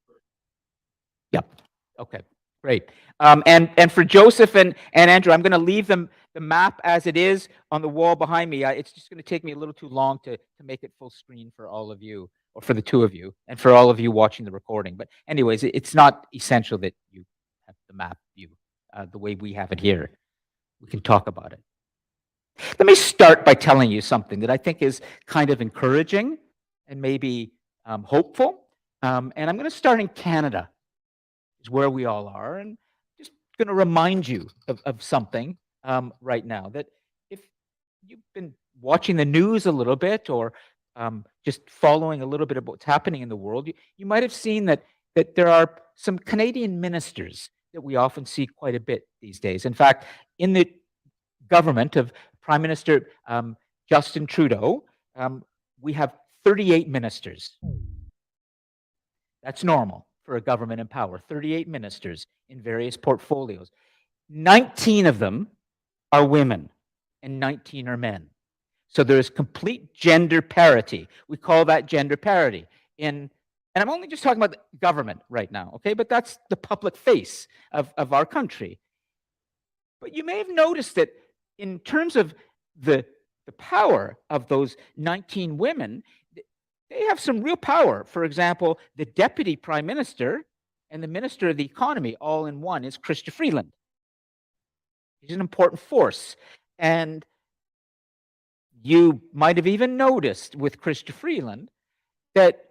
Yep. Okay. Great. And for Joseph and Andrew, I'm going to leave them the map as it is on the wall behind me. It's just going to take me a little too long to make it full screen for all of you, or for the two of you, and for all of you watching the recording. But anyways, it's not essential that you have the map view the way we have it here. We can talk about it. Let me start by telling you something that I think is kind of encouraging and maybe hopeful. And I'm going to start in Canada, is where we all are, and just going to remind you of something right now, that if you've been watching the news a little bit, or just following a little bit of what's happening in the world, you might have seen that there are some Canadian ministers that we often see quite a bit these days. In fact, in the government of Prime Minister Justin Trudeau, we have 38 ministers. That's normal for a government in power. 38 ministers in various portfolios. 19 of them are women and 19 are men. So there is complete gender parity. We call that gender parity. And I'm only just talking about the government right now, okay? But that's the public face of our country. But you may have noticed that in terms of the power of those 19 women, they have some real power. For example, the deputy prime minister and the minister of the economy all in one is Chrystia Freeland. He's an important force. And you might have even noticed with Chrystia Freeland that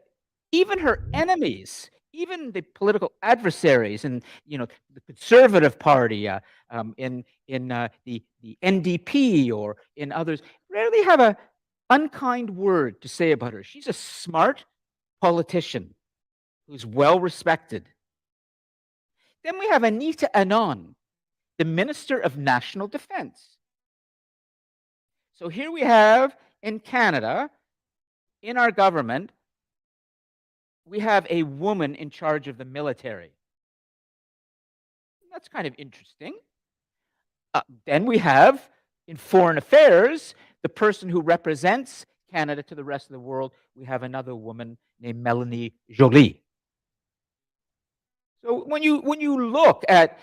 even her enemies, even the political adversaries, and the Conservative Party, in the NDP or in others, rarely have an unkind word to say about her. She's a smart politician who's well respected. Then we have Anita Anand, the Minister of National Defense. So here we have in Canada, in our government, we have a woman in charge of the military. That's kind of interesting. Then we have, in foreign affairs, the person who represents Canada to the rest of the world, we have another woman named Melanie Joly. So when you look at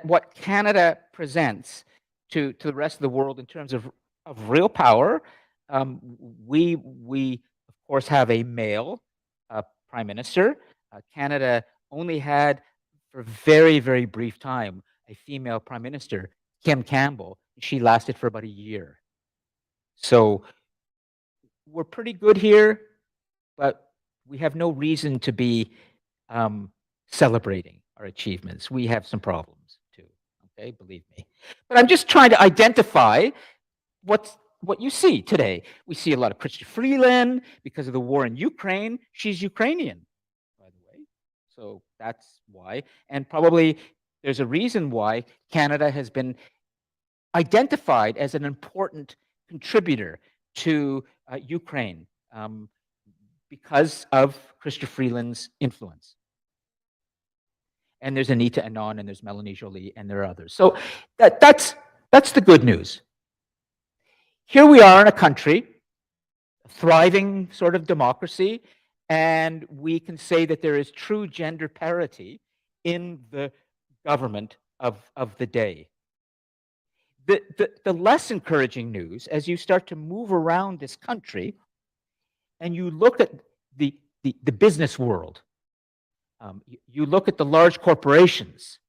what Canada presents to the rest of the world in terms of real power, we of course have a male prime minister. Canada only had, for a very, very brief time, a female prime minister, Kim Campbell. She lasted for about a year. So we're pretty good here, but we have no reason to be celebrating our achievements. We have some problems too, okay? Believe me. But I'm just trying to identify what you see today. We see a lot of Chrystia Freeland because of the war in Ukraine. She's Ukrainian, by the way. So that's why. And probably there's a reason why Canada has been identified as an important contributor to Ukraine because of Chrystia Freeland's influence. And there's Anita Anand, and there's Melanie Joly, and there are others. So that's the good news. Here we are in a country, a thriving sort of democracy, and we can say that there is true gender parity in the government of the day. The less encouraging news, as you start to move around this country and you look at the business world, you look at the large corporations,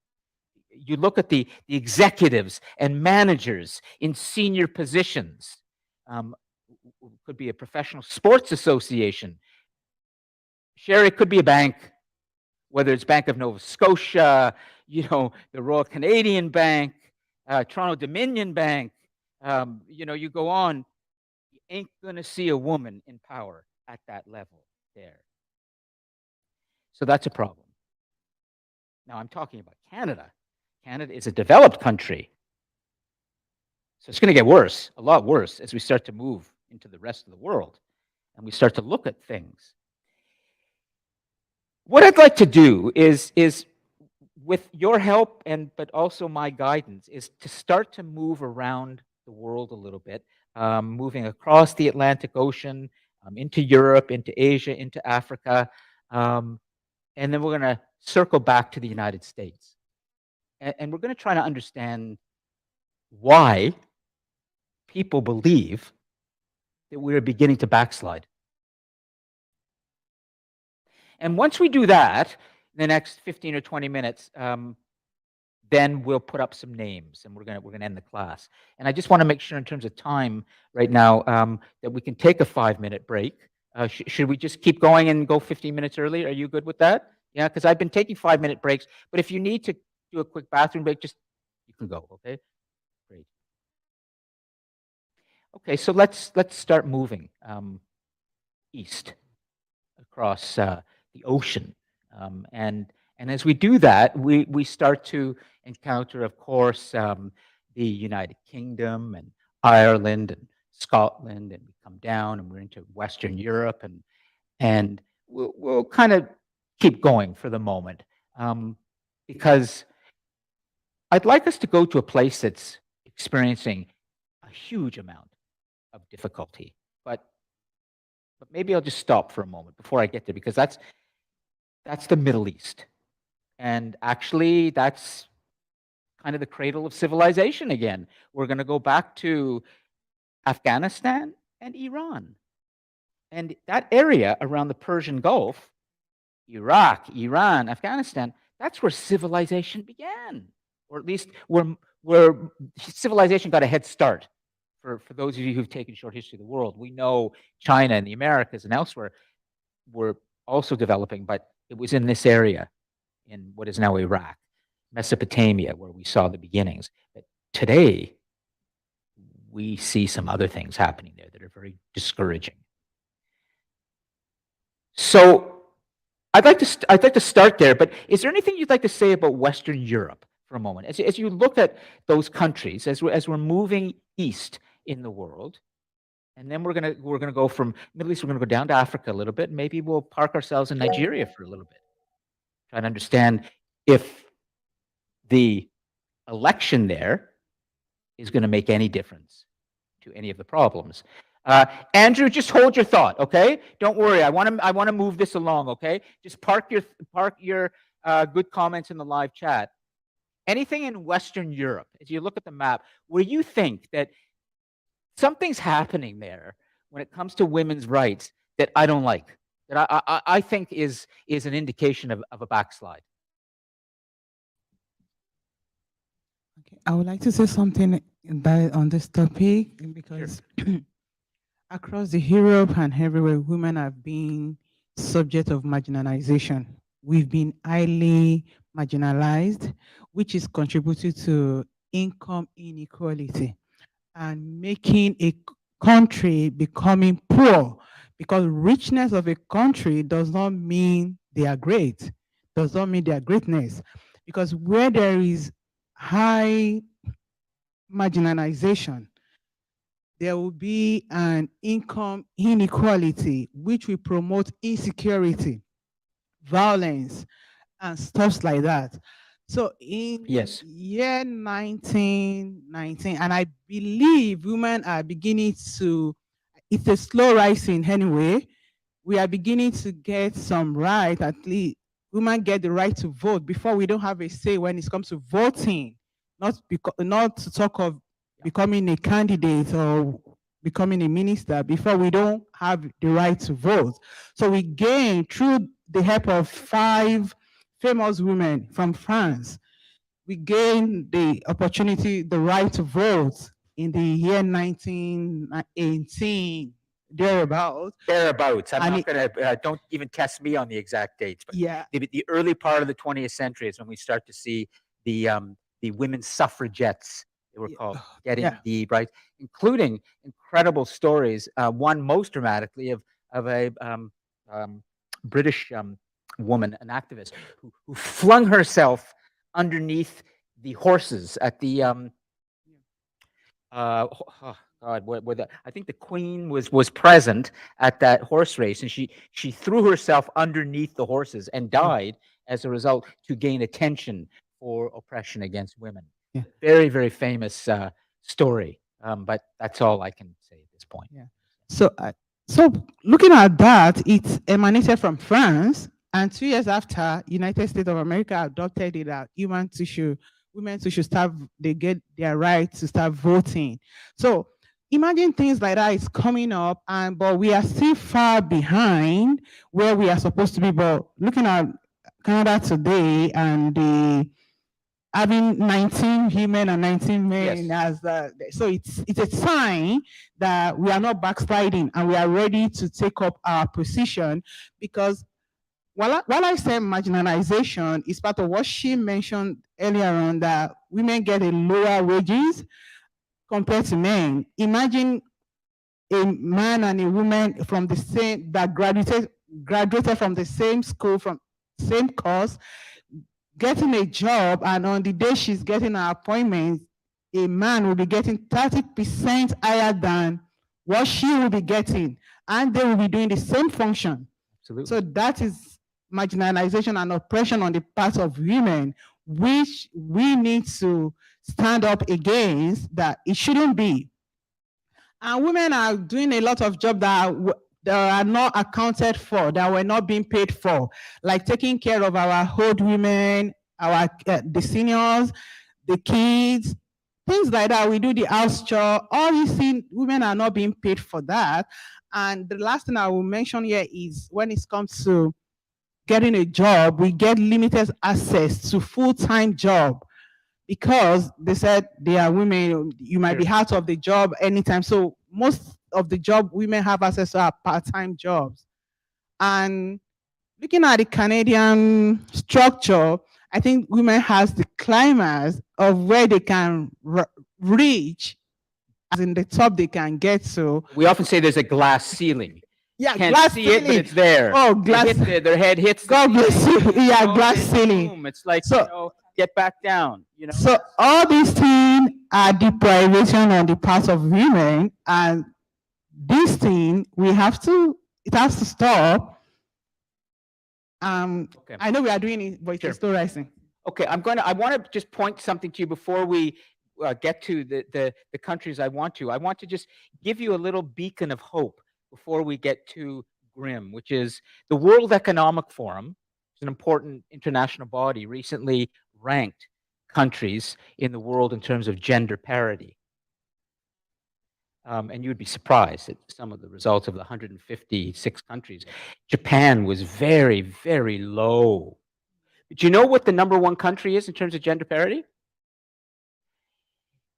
you look at the executives and managers in senior positions, could be a professional sports association. Sherry, it could be a bank, whether it's Bank of Nova Scotia, the Royal Canadian Bank, Toronto Dominion Bank, you go on, you ain't going to see a woman in power at that level there. So that's a problem. Now I'm talking about Canada. Canada is a developed country. So it's going to get worse, a lot worse, as we start to move into the rest of the world and we start to look at things. What I'd like to do is with your help but also my guidance, is to start to move around the world a little bit, moving across the Atlantic Ocean, into Europe, into Asia, into Africa, and then we're going to circle back to the United States. And we're going to try to understand why people believe that we're beginning to backslide. And once we do that, in the next 15 or 20 minutes, then we'll put up some names, and we're gonna end the class. And I just want to make sure, in terms of time right now, that we can take a 5-minute break. Should we just keep going and go 15 minutes early? Are you good with that? Yeah, because I've been taking 5-minute breaks. But if you need to do a quick bathroom break, you can go. Okay, great. Okay, so let's start moving east across the ocean. And as we do that, we start to encounter, of course, the United Kingdom and Ireland and Scotland, and we come down and we're into Western Europe, and we'll kind of keep going for the moment, because I'd like us to go to a place that's experiencing a huge amount of difficulty, but maybe I'll just stop for a moment before I get there, because that's the Middle East. And actually, that's kind of the cradle of civilization again. We're going to go back to Afghanistan and Iran. And that area around the Persian Gulf, Iraq, Iran, Afghanistan, that's where civilization began. Or at least where civilization got a head start. For those of you who've taken short history of the world, we know China and the Americas and elsewhere were also developing, but it was in this area, in what is now Iraq, Mesopotamia, where we saw the beginnings. But today, we see some other things happening there that are very discouraging. So I'd like to start there, but is there anything you'd like to say about Western Europe for a moment? As you look at those countries, as we're moving east in the world, and then we're gonna go from Middle East, we're gonna go down to Africa a little bit. Maybe we'll park ourselves in Nigeria for a little bit. Try to understand if the election there is going to make any difference to any of the problems. Andrew, just hold your thought, okay? Don't worry. I want to move this along, okay? Just park your good comments in the live chat. Anything in Western Europe, as you look at the map, where you think that something's happening there when it comes to women's rights that I don't like, that I think is an indication of a backslide.
Okay, I would like to say something on this topic because across the Europe and everywhere, women have been subject of marginalization. We've been highly marginalized, which is contributing to income inequality and making a country becoming poor, because richness of a country does not mean they are great, does not mean their greatness. Because where there is high marginalization, there will be an income inequality, which will promote insecurity, violence, and stuff like that. So in year 1919, and I believe women are beginning to, it's a slow rising anyway, we are beginning to get some right, at least women get the right to vote. Before, we don't have a say when it comes to voting, not to talk of becoming a candidate or becoming a minister. Before, we don't have the right to vote. So we gained through the help of 5 famous women from France. We gained the opportunity, the right to vote in the year 1918, thereabouts.
Thereabouts. I'm not going to, don't even test me on the exact dates. But
yeah.
The early part of the 20th century is when we start to see the women's suffragettes, they were called, getting the right, including incredible stories. One most dramatically of a British woman, an activist, who flung herself underneath the horses at the I think the Queen was present at that horse race, and she threw herself underneath the horses and died as a result, to gain attention for oppression against women.
Yeah.
Very, very famous story. But that's all I can say at this point.
Yeah. So looking at that, it emanated from France, and 2 years after, United States of America adopted it that women too should start, they get their right to start voting. So imagine things like that is coming up, but we are still far behind where we are supposed to be. But looking at Canada today, and having 19 women and 19 men, so it's a sign that we are not backsliding and we are ready to take up our position. Because while I say marginalization is part of what she mentioned earlier on, that women get a lower wages compared to men. Imagine a man and a woman from the same, that graduated from the same school, from same course, getting a job, and on the day she's getting her appointment, a man will be getting 30% higher than what she will be getting, and they will be doing the same function.
Absolutely.
So that is marginalization and oppression on the part of women, which we need to stand up against, that it shouldn't be. And women are doing a lot of jobs that are not accounted for, that were not being paid for, like taking care of our old women, the seniors, the kids, things like that. We do the house chore. All these things, women are not being paid for that. And the last thing I will mention here is when it comes to getting a job, we get limited access to full-time job, because they said they are women, you might be out of the job anytime. So most of the job women have access to are part-time jobs. And looking at the Canadian structure, I think women has the climax of where they can reach, as in the top they can get to.
We often say there's a glass ceiling.
Yeah,
Can't
glass
see
ceiling.
it, but it's there.
Oh, glass.
Their head hits.
God bless you. Yeah,
Oh,
glass
it's
ceiling.
boom. It's like,
So,
get back down.
So all these things are deprivation on the part of women, and this thing it has to stop. I know we are doing it, but it's still rising.
Okay, I want to just point something to you before we get to the countries I want to just give you a little beacon of hope before we get too grim, which is the World Economic Forum. It's an important international body, recently ranked countries in the world in terms of gender parity. And you'd be surprised at some of the results of the 156 countries. Japan was very, very low. Do you know what the #1 country is in terms of gender parity?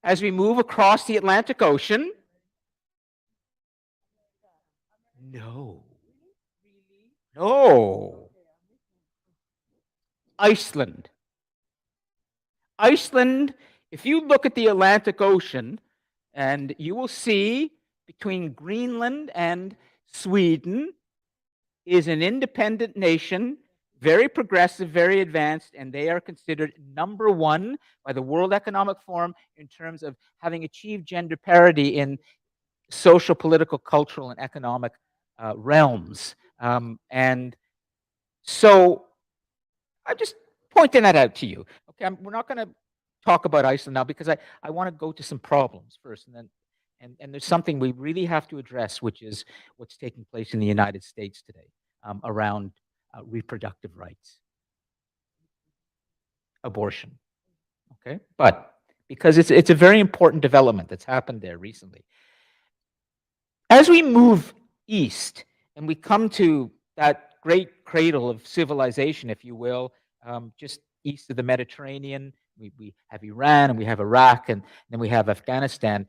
As we move across the Atlantic Ocean? No. No. Iceland. Iceland, if you look at the Atlantic Ocean, and you will see between Greenland and Sweden is an independent nation, very progressive, very advanced, and they are considered #1 by the World Economic Forum in terms of having achieved gender parity in social, political, cultural, and economic realms. And so I'm just pointing that out to you. Okay, we're not going to talk about Iceland now because I want to go to some problems first, and then and there's something we really have to address, which is what's taking place in the United States today around reproductive rights, abortion. Okay, but because it's a very important development that's happened there recently. As we move east and we come to that great cradle of civilization, if you will, just east of the Mediterranean, we have Iran and we have Iraq and then we have Afghanistan.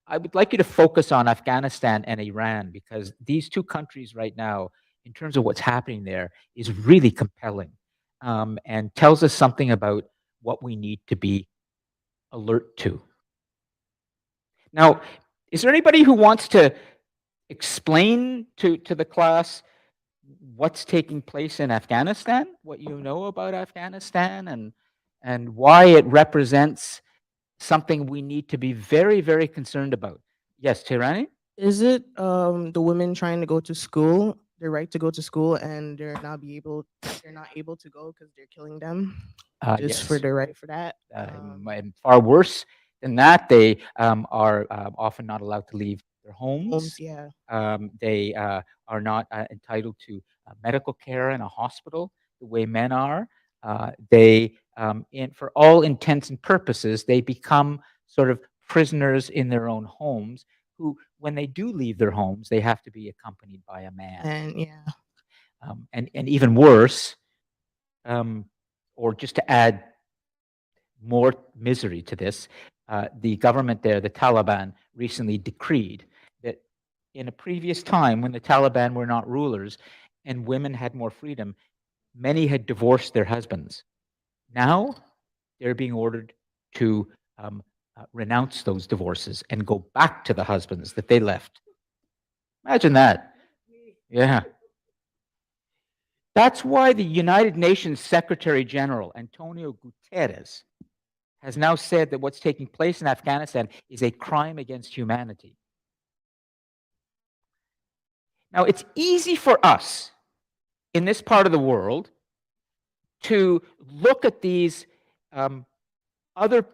I would like you to focus on Afghanistan and Iran because these two countries right now, in terms of what's happening there, is really compelling and tells us something about what we need to be alert to. Now, is there anybody who wants to explain to the class what's taking place in Afghanistan, what you know about Afghanistan, and why it represents something we need to be very, very concerned about? Yes, Tirani?
Is it the women trying to go to school, their right to go to school, and they're not able to go because they're killing them just for
Yes.
their right for that?
And far worse than that, they are often not allowed to leave their homes.
Yeah.
They are not entitled to medical care in a hospital the way men are. They, for all intents and purposes, they become sort of prisoners in their own homes who, when they do leave their homes, they have to be accompanied by a man.
And yeah.
And even worse, or just to add more misery to this, the government there, the Taliban, recently decreed that in a previous time when the Taliban were not rulers and women had more freedom, many had divorced their husbands. Now they're being ordered to renounce those divorces and go back to the husbands that they left. Imagine that. Yeah. That's why the United Nations Secretary General, Antonio Guterres, has now said that what's taking place in Afghanistan is a crime against humanity. Now, it's easy for us in this part of the world to look at these other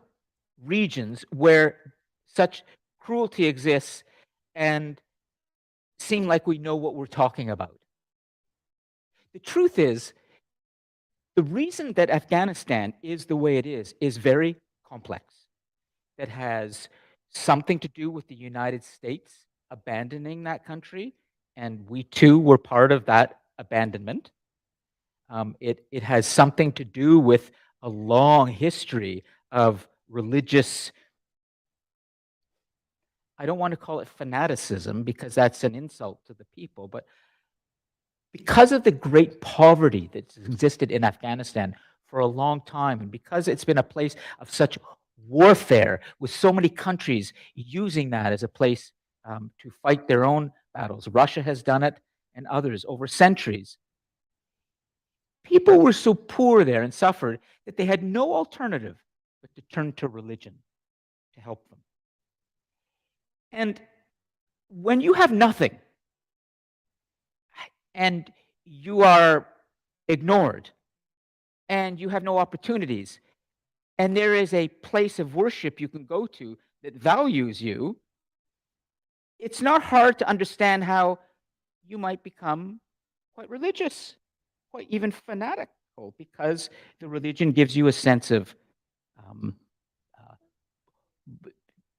regions where such cruelty exists and seem like we know what we're talking about. The truth is, the reason that Afghanistan is the way it is very complex. That has something to do with the United States abandoning that country, and we too were part of that abandonment. It has something to do with a long history of religious, I don't want to call it fanaticism because that's an insult to the people, but because of the great poverty that's existed in Afghanistan for a long time, and because it's been a place of such warfare with so many countries using that as a place to fight their own battles. Russia has done it and others over centuries. People were so poor there and suffered that they had no alternative but to turn to religion to help them. And when you have nothing and you are ignored and you have no opportunities, and there is a place of worship you can go to that values you, it's not hard to understand how you might become quite religious, quite even fanatical, because the religion gives you a sense of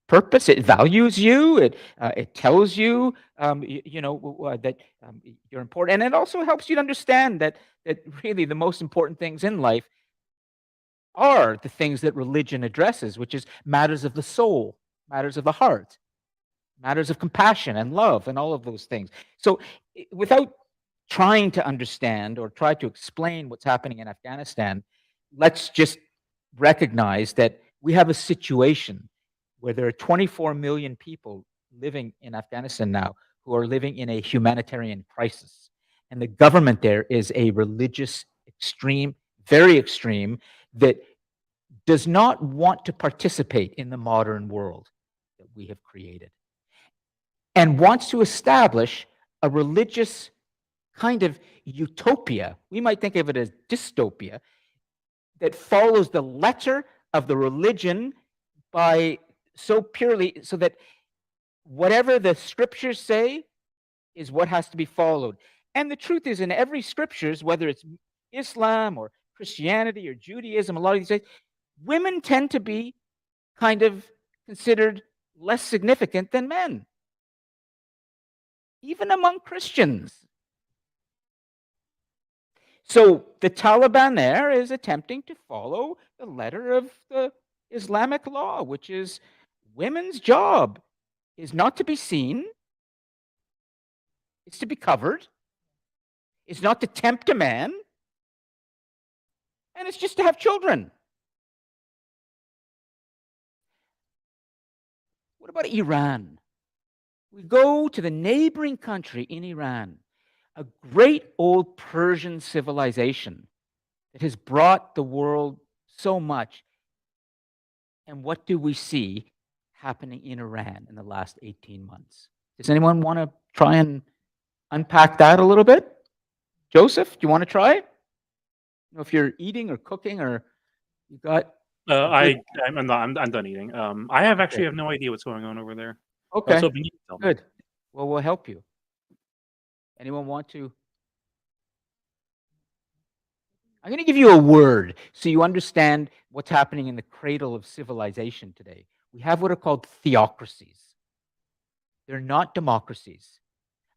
purpose. It values you. It tells you, that you're important, and it also helps you to understand that really the most important things in life are the things that religion addresses, which is matters of the soul, matters of the heart, matters of compassion and love, and all of those things. So, without trying to understand or try to explain what's happening in Afghanistan, let's just recognize that we have a situation where there are 24 million people living in Afghanistan now who are living in a humanitarian crisis. And the government there is a religious extreme, very extreme, that does not want to participate in the modern world that we have created, and wants to establish a religious kind of utopia. We might think of it as dystopia, that follows the letter of the religion by so purely, so that whatever the scriptures say is what has to be followed. And the truth is, in every scriptures, whether it's Islam or Christianity or Judaism, a lot of these things, women tend to be kind of considered less significant than men, even among Christians. So the Taliban there is attempting to follow the letter of the Islamic law, which is women's job is not to be seen, it's to be covered, it's not to tempt a man, and it's just to have children. What about Iran? We go to the neighboring country in Iran, a great old Persian civilization that has brought the world so much. And what do we see happening in Iran in the last 18 months? Does anyone want to try and unpack that a little bit? Joseph, do you want to try it? If you're eating or cooking, or you got...
I'm done eating. I actually have no idea what's going on over there.
Okay,
So you can tell me.
good. Well, we'll help you. Anyone want to? I'm going to give you a word so you understand what's happening in the cradle of civilization today. We have what are called theocracies. They're not democracies.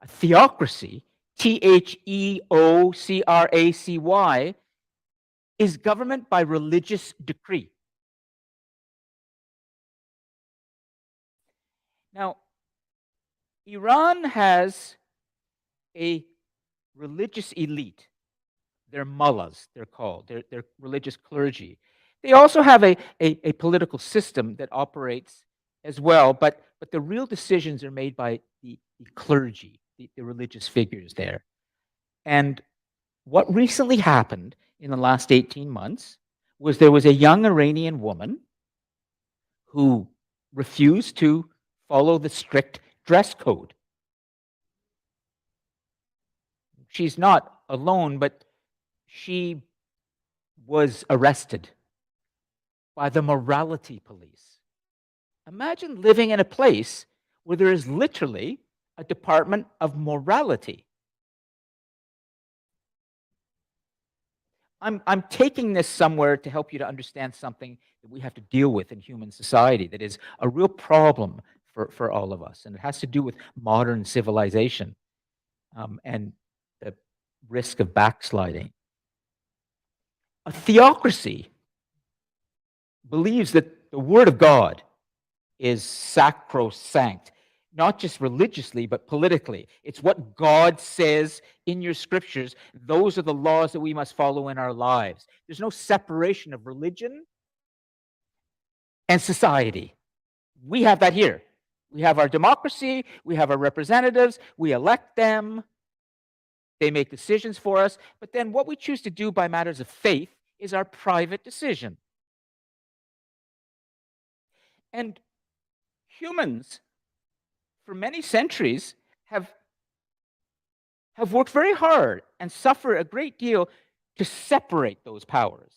A theocracy, theocracy, is government by religious decree. Now, Iran has a religious elite. They're mullahs, they're called. They're religious clergy. They also have a political system that operates as well, but the real decisions are made by the clergy, the religious figures there. And what recently happened in the last 18 months was there was a young Iranian woman who refused to follow the strict dress code. She's not alone, but she was arrested by the morality police. Imagine living in a place where there is literally a department of morality. I'm taking this somewhere to help you to understand something that we have to deal with in human society that is a real problem for all of us, and it has to do with modern civilization and the risk of backsliding. A theocracy believes that the Word of God is sacrosanct, not just religiously, but politically. It's what God says in your scriptures. Those are the laws that we must follow in our lives. There's no separation of religion and society. We have that here. We have our democracy, we have our representatives, we elect them, they make decisions for us, but then what we choose to do by matters of faith is our private decision. And humans, for many centuries, have worked very hard and suffer a great deal to separate those powers.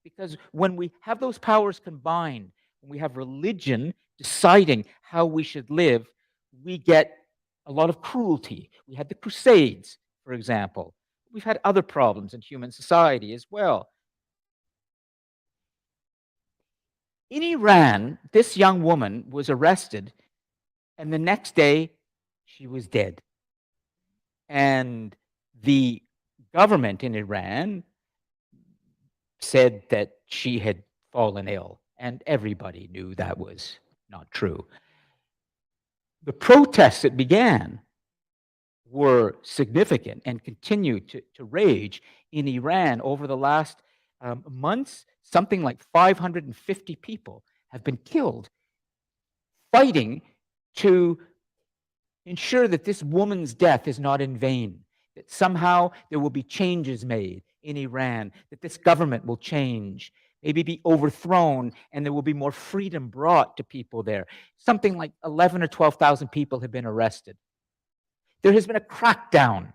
Because when we have those powers combined, when we have religion deciding how we should live, we get a lot of cruelty. We had the Crusades, for example. We've had other problems in human society as well. In Iran, this young woman was arrested, and the next day she was dead. And the government in Iran said that she had fallen ill, and everybody knew that was not true. The protests that began were significant and continued to rage in Iran over the last months. Something like 550 people have been killed fighting to ensure that this woman's death is not in vain, that somehow there will be changes made in Iran, that this government will change, maybe be overthrown, and there will be more freedom brought to people there. Something like 11 or 12,000 people have been arrested. There has been a crackdown,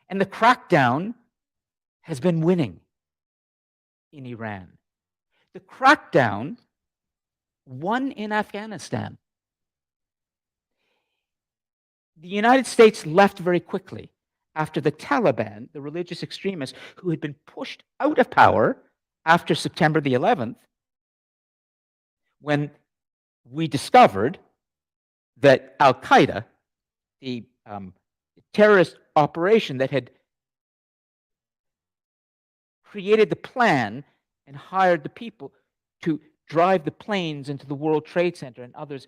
and the crackdown has been winning in Iran. The crackdown won in Afghanistan. The United States left very quickly after the Taliban, the religious extremists who had been pushed out of power after September the 11th, when we discovered that Al-Qaeda, the terrorist operation that had created the plan and hired the people to drive the planes into the World Trade Center and others,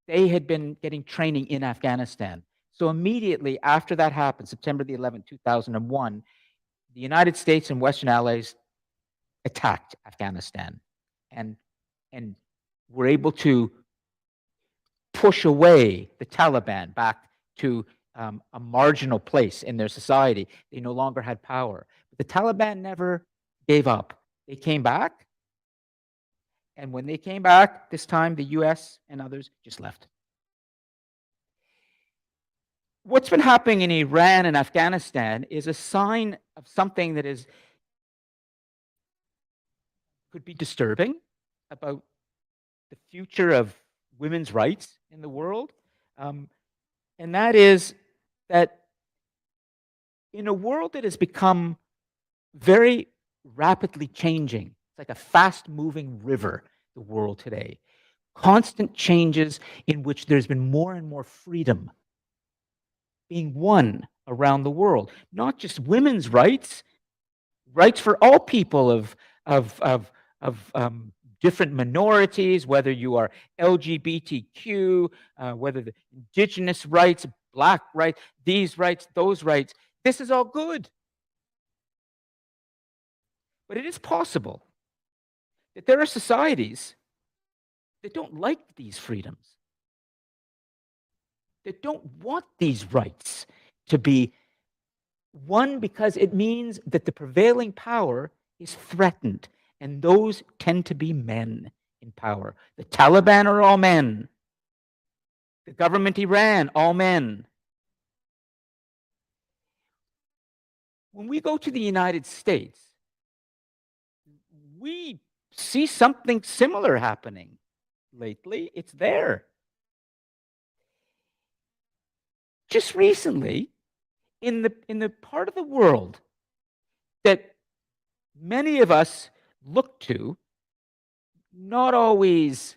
they had been getting training in Afghanistan. So immediately after that happened, September the 11th, 2001, the United States and Western allies attacked Afghanistan and were able to push away the Taliban back to a marginal place in their society. They no longer had power. But the Taliban never gave up. They came back. And when they came back, this time the US and others just left. What's been happening in Iran and Afghanistan is a sign of something that could be disturbing about the future of women's rights in the world. And that is that in a world that has become very rapidly changing, it's like a fast-moving river, the world today, constant changes in which there's been more and more freedom being won around the world. Not just women's rights, rights for all people of different minorities, whether you are LGBTQ, whether the indigenous rights, black rights, these rights, those rights. This is all good. But it is possible that there are societies that don't like these freedoms, that don't want these rights to be won, because it means that the prevailing power is threatened, and those tend to be men in power. The Taliban are all men. The government Iran, all men. When we go to the United States, we see something similar happening lately. It's there. Just recently, in the part of the world that many of us look to, not always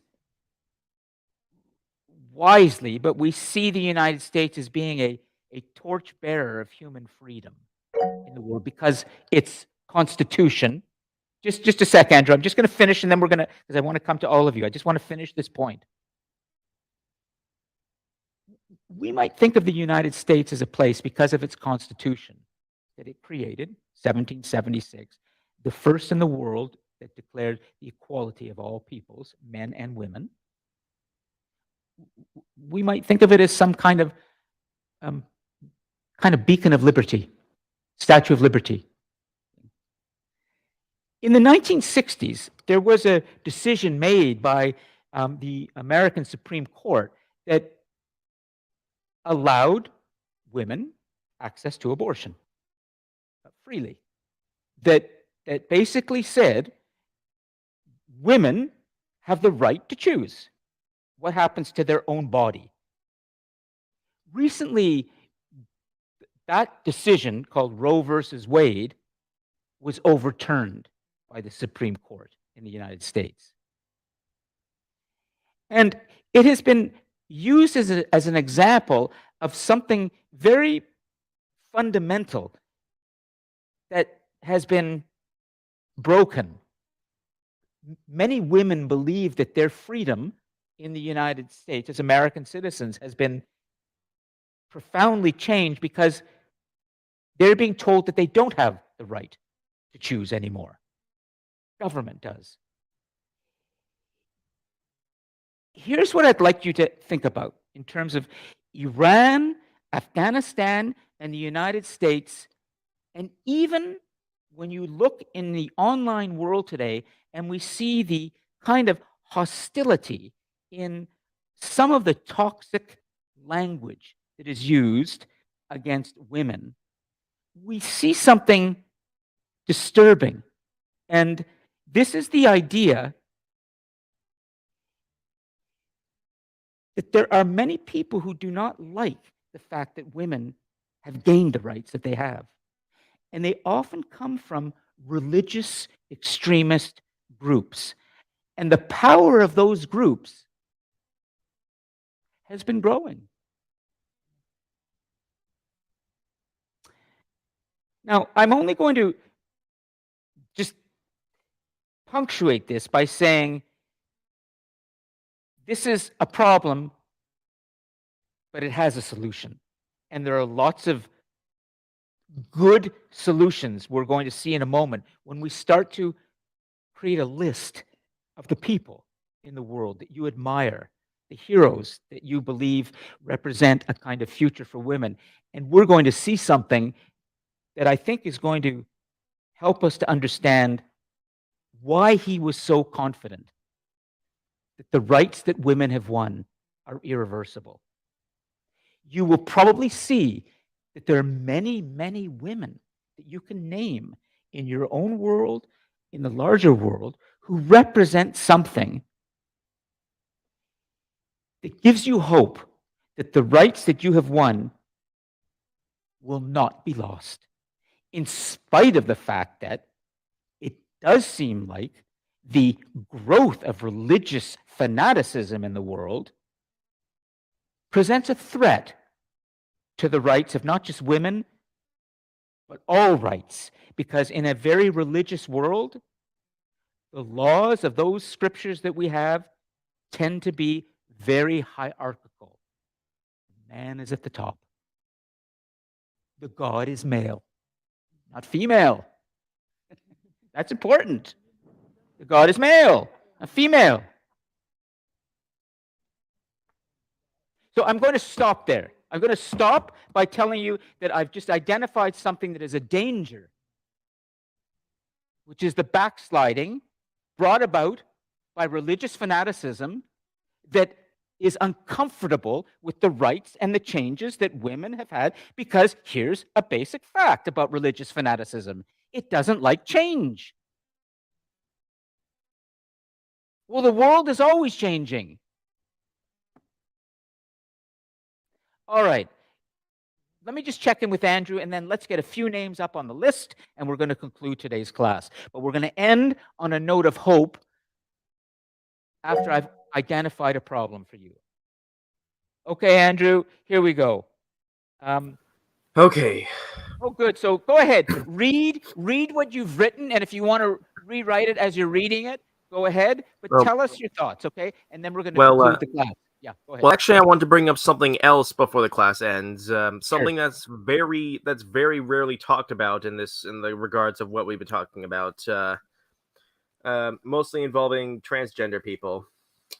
wisely, but we see the United States as being a torchbearer of human freedom in the world because its constitution. Just a sec, Andrew. I'm just going to finish, and then we're going to, because I want to come to all of you. I just want to finish this point. We might think of the United States as a place, because of its constitution that it created, 1776, the first in the world that declared the equality of all peoples, men and women. We might think of it as some kind of beacon of liberty, Statue of Liberty. In the 1960s, there was a decision made by the American Supreme Court that allowed women access to abortion freely, that that basically said women have the right to choose what happens to their own body. Recently, that decision, called Roe versus Wade, was overturned by the Supreme Court in the United States. And it has been used as an example of something very fundamental that has been broken. Many women believe that their freedom in the United States as American citizens has been profoundly changed because they're being told that they don't have the right to choose anymore. Government does. Here's what I'd like you to think about in terms of Iran, Afghanistan, and the United States, and even when you look in the online world today and we see the kind of hostility in some of the toxic language that is used against women, we see something disturbing. And this is the idea that there are many people who do not like the fact that women have gained the rights that they have. And they often come from religious extremist groups. And the power of those groups has been growing. Now, I'm only going to just punctuate this by saying this is a problem, but it has a solution. And there are lots of good solutions we're going to see in a moment when we start to create a list of the people in the world that you admire, the heroes that you believe represent a kind of future for women. And we're going to see something that I think is going to help us to understand why he was so confident that the rights that women have won are irreversible. You will probably see that there are many, many women that you can name in your own world, in the larger world, who represent something that gives you hope that the rights that you have won will not be lost, in spite of the fact that it does seem like the growth of religious fanaticism in the world presents a threat to the rights of not just women, but all rights. Because in a very religious world, the laws of those scriptures that we have tend to be very hierarchical. Man is at the top. The God is male, not female. That's important. The God is male, not female. So I'm going to stop there. I'm going to stop by telling you that I've just identified something that is a danger, which is the backsliding brought about by religious fanaticism that is uncomfortable with the rights and the changes that women have had, because here's a basic fact about religious fanaticism: it doesn't like change. Well, the world is always changing. All right. Let me just check in with Andrew, and then let's get a few names up on the list, and we're going to conclude today's class. But we're going to end on a note of hope after I've identified a problem for you. Okay, Andrew, here we go.
Okay.
Oh, good. So go ahead. Read what you've written, and if you want to rewrite it as you're reading it, go ahead. But
Well,
tell us your thoughts, okay? And then we're going to
well,
conclude the class. Yeah, go ahead.
Well, actually, I want to bring up something else before the class ends. Something that's very rarely talked about in the regards of what we've been talking about. Mostly involving transgender people.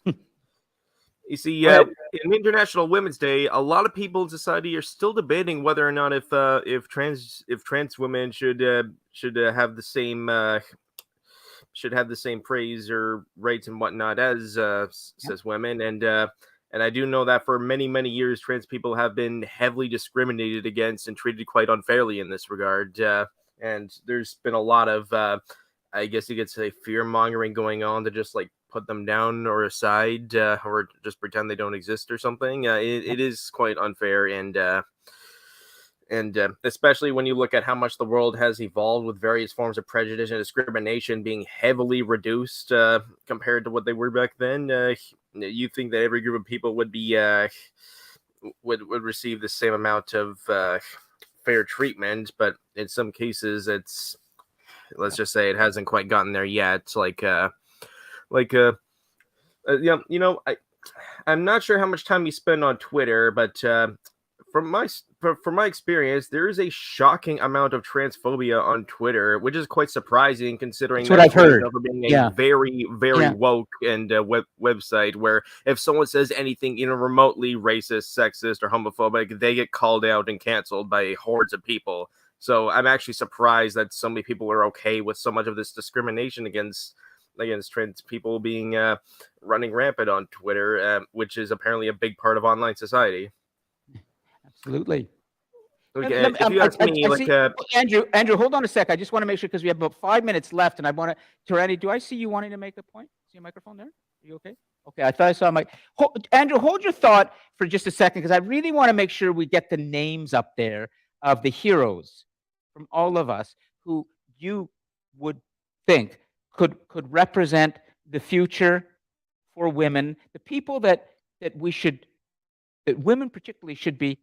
You see, in International Women's Day, a lot of people in society are still debating whether or not if trans women should have the same praise or rights and whatnot as cis women, and I do know that for many, many years, trans people have been heavily discriminated against and treated quite unfairly in this regard. and there's been a lot of I guess you could say fear mongering going on to just like put them down or aside, or just pretend they don't exist or something. It is quite unfair, and especially when you look at how much the world has evolved with various forms of prejudice and discrimination being heavily reduced compared to what they were back then. You think that every group of people would be would receive the same amount of fair treatment, but in some cases, it's, let's just say, it hasn't quite gotten there yet. I'm not sure how much time you spend on Twitter, but from my experience, there is a shocking amount of transphobia on Twitter, which is quite surprising considering
That's what I've heard.
For being a
Yeah.
very, very
Yeah.
woke and website where if someone says anything remotely racist, sexist, or homophobic, they get called out and canceled by hordes of people. So I'm actually surprised that so many people are okay with so much of this discrimination against trans people being running rampant on Twitter, which is apparently a big part of online society.
Absolutely.
Okay,
Let me-
if you ask me,
I see- Andrew, hold on a sec. I just want to make sure because we have about 5 minutes left, and I want to. Tarani, do I see you wanting to make a point? See a microphone there? Are you okay? Okay, I thought I saw my. Andrew, hold your thought for just a second because I really want to make sure we get the names up there of the heroes from all of us who you would think could represent the future for women, the people that women particularly should be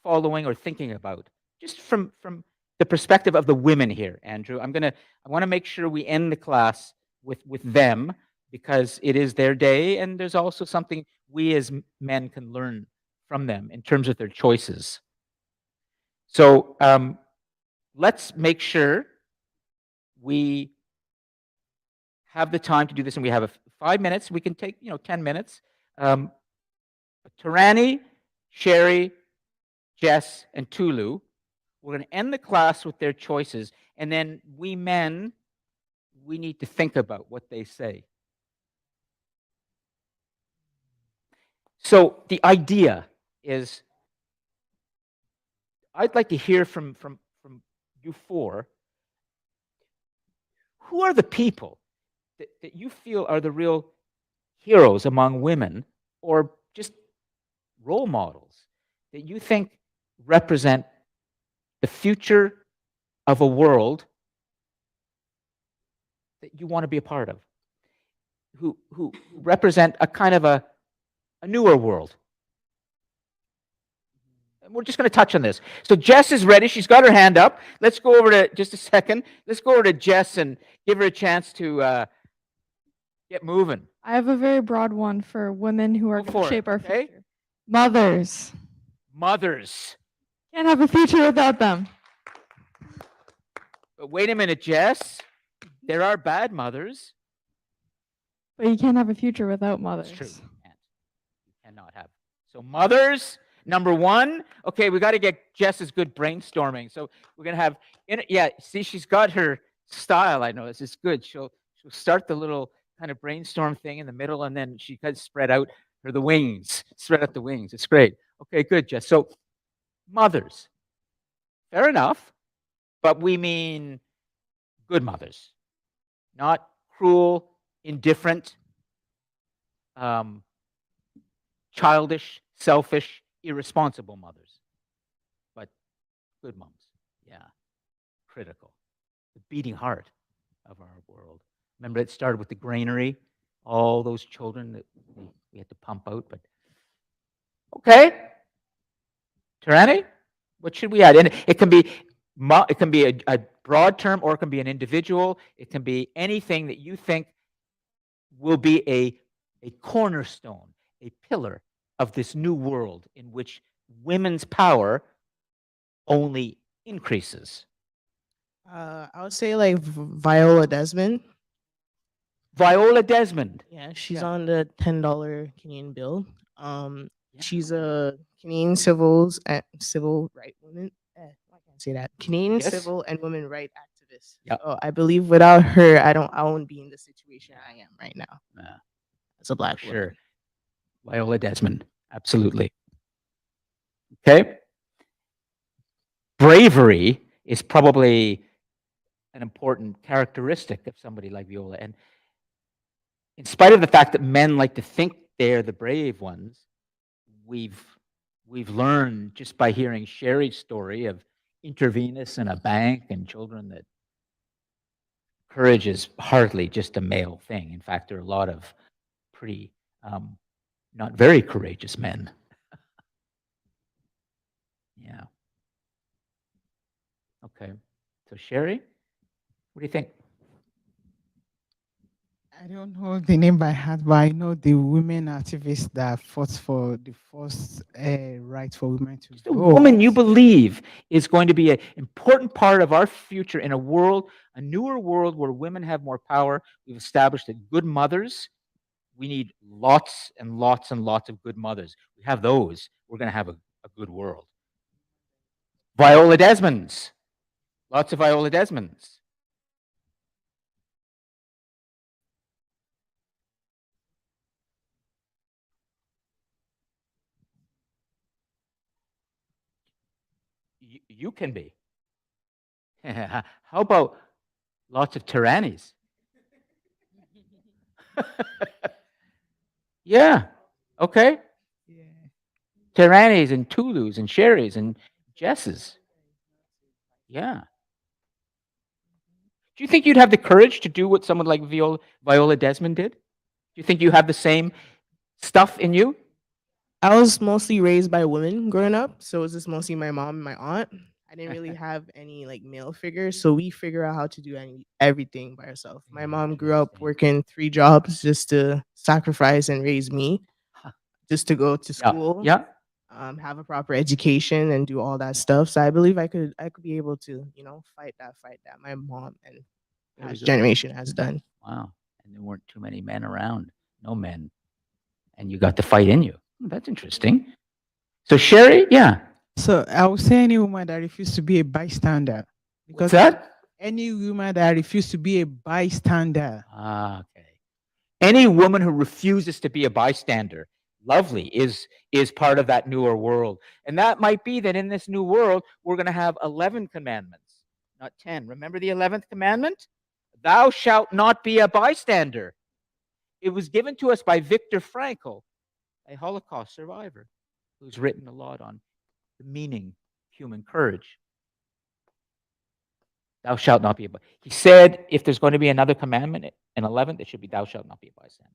following or thinking about, just from the perspective of the women here, Andrew. I want to make sure we end the class with them because it is their day, and there's also something we as men can learn from them in terms of their choices. So let's make sure we have the time to do this, and we have 5 minutes. We can take 10 minutes. Tarani, Sherry, Jess, and Tulu, we're going to end the class with their choices, and then we men, we need to think about what they say. So the idea is, I'd like to hear from you four. Who are the people that you feel are the real heroes among women, or just role models that you think represent the future of a world that you want to be a part of, who represent a kind of a newer world? And we're just going to touch on this. So Jess is ready. She's got her hand up. Let's go over to, just a second. Let's go over to Jess and give her a chance to get moving.
I have a very broad one for women who are
Go
going
for
to
it,
shape our
okay?
future. Mothers.
Mothers.
Can't have a future without them.
But wait a minute, Jess. There are bad mothers.
But you can't have a future without mothers.
That's true. You can't. You cannot have. So mothers, number one. Okay, we got to get Jess's good brainstorming. So we're gonna have. See, she's got her style. I know this is good. She'll start the little kind of brainstorm thing in the middle, and then she kind of spread out the wings. Spread out the wings. It's great. Okay, good, Jess. So mothers. Fair enough, but we mean good mothers, not cruel, indifferent, childish, selfish, irresponsible mothers, but good moms. Yeah, critical. The beating heart of our world. Remember, it started with the granary, all those children that we had to pump out. But okay, Tarani, what should we add? And it can be a broad term, or it can be an individual. It can be anything that you think will be a cornerstone, a pillar of this new world in which women's power only increases.
I would say like Viola Desmond.
Viola Desmond.
Yeah, she's
Yeah.
on the $10 Canadian bill.
Yeah.
She's a Canadian civil right woman. I can't say that. Canadian
Yes.
civil and women right activist.
Yeah.
So I believe without her, I won't be in the situation I am right now
Yeah.
as a black
Sure.
woman.
Viola Desmond. Absolutely. Okay. Bravery is probably an important characteristic of somebody like Viola. And in spite of the fact that men like to think they're the brave ones, we've learned just by hearing Sherry's story of Intravenous and a bank and children that courage is hardly just a male thing. In fact, there are a lot of pretty not very courageous men. Yeah. Okay. So Sherry, what do you think?
I don't know the name by heart, but I know the women activists that fought for the first right for women to
The
vote.
woman you believe is going to be an important part of our future in a world, a newer world where women have more power. We've established that good mothers, we need lots and lots and lots of good mothers. We have those, we're going to have a good world. Viola Desmonds. Lots of Viola Desmonds. You can be. How about lots of tyrannies? Yeah. Okay.
Yeah.
Tyrannies and Tulus and Sherrys and Jesses. Yeah. Do you think you'd have the courage to do what someone like Viola Desmond did? Do you think you have the same stuff in you?
I was mostly raised by women growing up, so it was just mostly my mom and my aunt. I didn't really have any like male figures, so we figure out how to do everything by ourselves. My mom grew up
Interesting.
working 3 jobs just to sacrifice and raise me, just to go to
Yeah.
school,
Yeah.
have a proper education, and do all that stuff. So I believe I could be able to, fight that my mom and
Very
past
good.
generation has done.
Wow. And there weren't too many men around. No men. And you got the fight in you. That's interesting. So Sherry, yeah.
So I would say any woman that refuses to be a bystander.
What's that?
Any woman that refuses to be a bystander.
Ah, okay. Any woman who refuses to be a bystander, lovely, is part of that newer world. And that might be that in this new world, we're going to have 11 commandments, not 10. Remember the 11th commandment? Thou shalt not be a bystander. It was given to us by Viktor Frankl, a Holocaust survivor, who's written a lot on the meaning of human courage. Thou shalt not be a bystander. He said if there's going to be another commandment, an 11th, it should be thou shalt not be a bystander.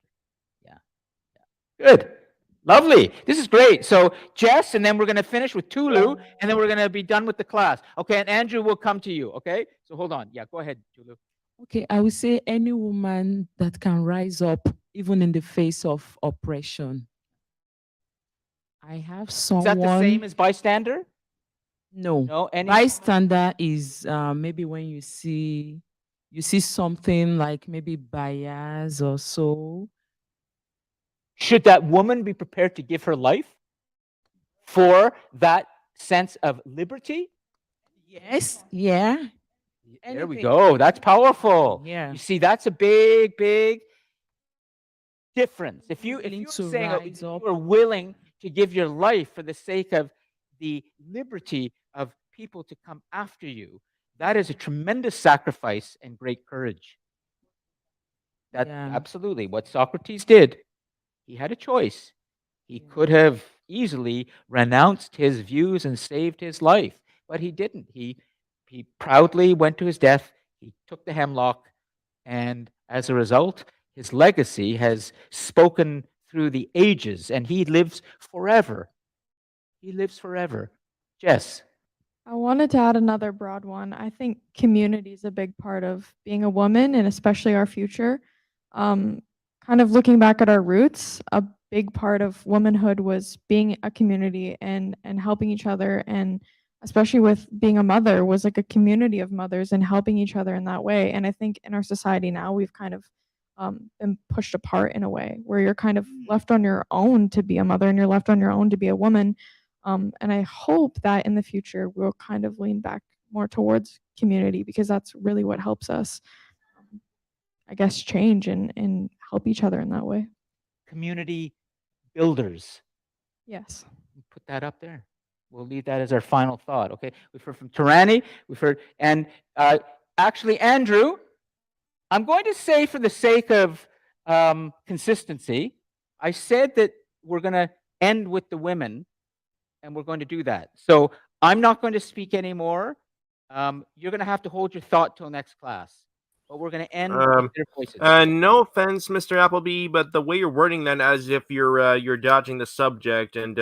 Yeah. Good. Lovely. This is great. So Jess, and then we're going to finish with Tulu, and then we're going to be done with the class. Okay, and Andrew will come to you. Okay, so hold on. Yeah, go ahead, Tulu.
Okay, I would say any woman that can rise up even in the face of oppression. I have someone.
Is that the same as bystander?
No.
No. Any
Bystander is maybe when you see something like maybe bias or so.
Should that woman be prepared to give her life for that sense of liberty?
Yes. Yeah.
There we
Anything.
go. That's powerful.
Yeah.
You see, that's a big, big difference. If you're
Willing to
saying
rise
you
up.
are willing to give your life for the sake of the liberty of people to come after you, that is a tremendous sacrifice and great courage. That's
Yeah.
absolutely what Socrates did. He had a choice. He could have easily renounced his views and saved his life, but he didn't. He proudly went to his death. He took the hemlock, and as a result, his legacy has spoken through the ages, and he lives forever. He lives forever. Jess.
I wanted to add another broad one. I think community is a big part of being a woman and especially our future. Kind of looking back at our roots, a big part of womanhood was being a community and helping each other, and especially with being a mother was like a community of mothers and helping each other in that way. And I think in our society now we've kind of been pushed apart in a way where you're kind of left on your own to be a mother and you're left on your own to be a woman. And I hope that in the future we'll kind of lean back more towards community, because that's really what helps us, I guess, change and help each other in that way.
Community builders.
Yes.
Put that up there. We'll leave that as our final thought. Okay. We've heard from Tarani. We've heard, and Actually, Andrew, I'm going to say for the sake of consistency, I said that we're going to end with the women, and we're going to do that. So I'm not going to speak anymore. You're going to have to hold your thought till next class, but we're going to end with their voices.
No offense, Mr. Appleby, but the way you're wording that as if you're dodging the subject and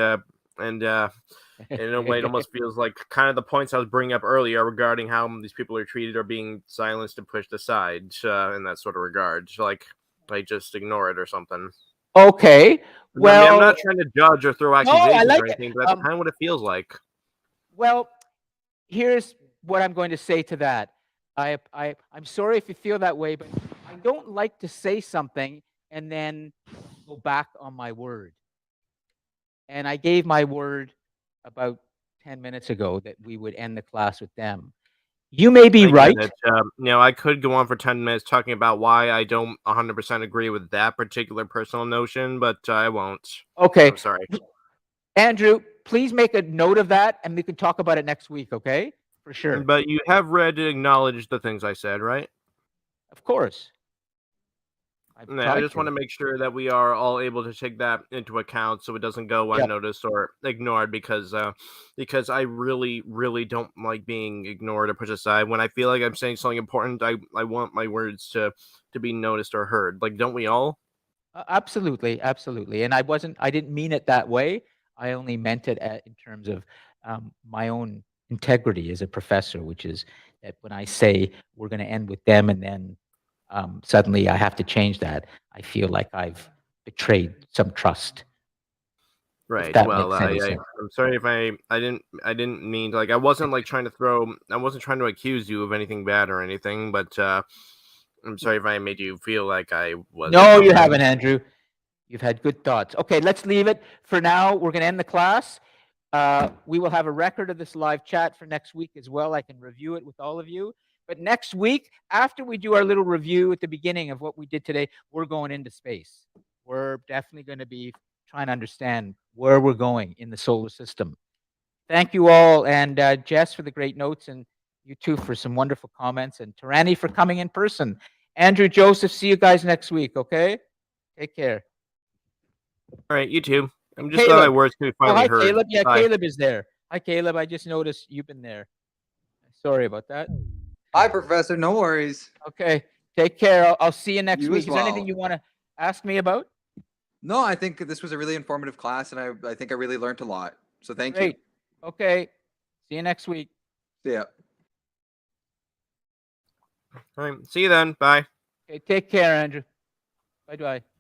in a way, it almost feels like kind of the points I was bringing up earlier regarding how these people are treated or being silenced and pushed aside in that sort of regard. So, like just ignore it or something.
Okay. Well,
I mean, I'm not trying to judge or throw accusations
like
or anything, but that's kind of what it feels like.
Well, here's what I'm going to say to that. I'm sorry if you feel that way, but I don't like to say something and then go back on my word. And I gave my word about 10 minutes ago that we would end the class with them. You may be right.
I could go on for 10 minutes talking about why I don't 100% agree with that particular personal notion, but I won't.
Okay.
I'm sorry.
Andrew, please make a note of that, and we can talk about it next week, okay? For sure.
But you have read and acknowledged the things I said, right?
Of course.
I just want to make sure that we are all able to take that into account so it doesn't go unnoticed or ignored because I really, really don't like being ignored or pushed aside. When I feel like I'm saying something important, I want my words to be noticed or heard. Like, don't we all?
Absolutely. And I didn't mean it that way. I only meant it in terms of my own integrity as a professor, which is that when I say we're going to end with them and then suddenly I have to change that, I feel like I've betrayed some trust.
Right. Well, I'm sorry if I didn't mean to, I wasn't trying to accuse you of anything bad or anything, but I'm sorry if I made you feel like I was.
No, you haven't, Andrew. You've had good thoughts. Okay, let's leave it for now. We're going to end the class. We will have a record of this live chat for next week as well. I can review it with all of you. But next week, after we do our little review at the beginning of what we did today, we're going into space. We're definitely going to be trying to understand where we're going in the solar system. Thank you all, and Jess for the great notes, and you too for some wonderful comments, and Tarani for coming in person. Andrew, Joseph, see you guys next week, okay? Take care.
All right, you too. I'm just glad my words can be finally heard.
Caleb. Yeah, bye. Caleb is there. Hi, Caleb. I just noticed you've been there. Sorry about that.
Hi, Professor. No worries.
Okay. Take care. I'll see you next week. Is there anything you want to ask me about?
No, I think this was a really informative class, and I think I really learned a lot. So thank you.
Okay. See you next week.
See ya.
All right. See you then. Bye.
Okay. Take care, Andrew. Bye-bye.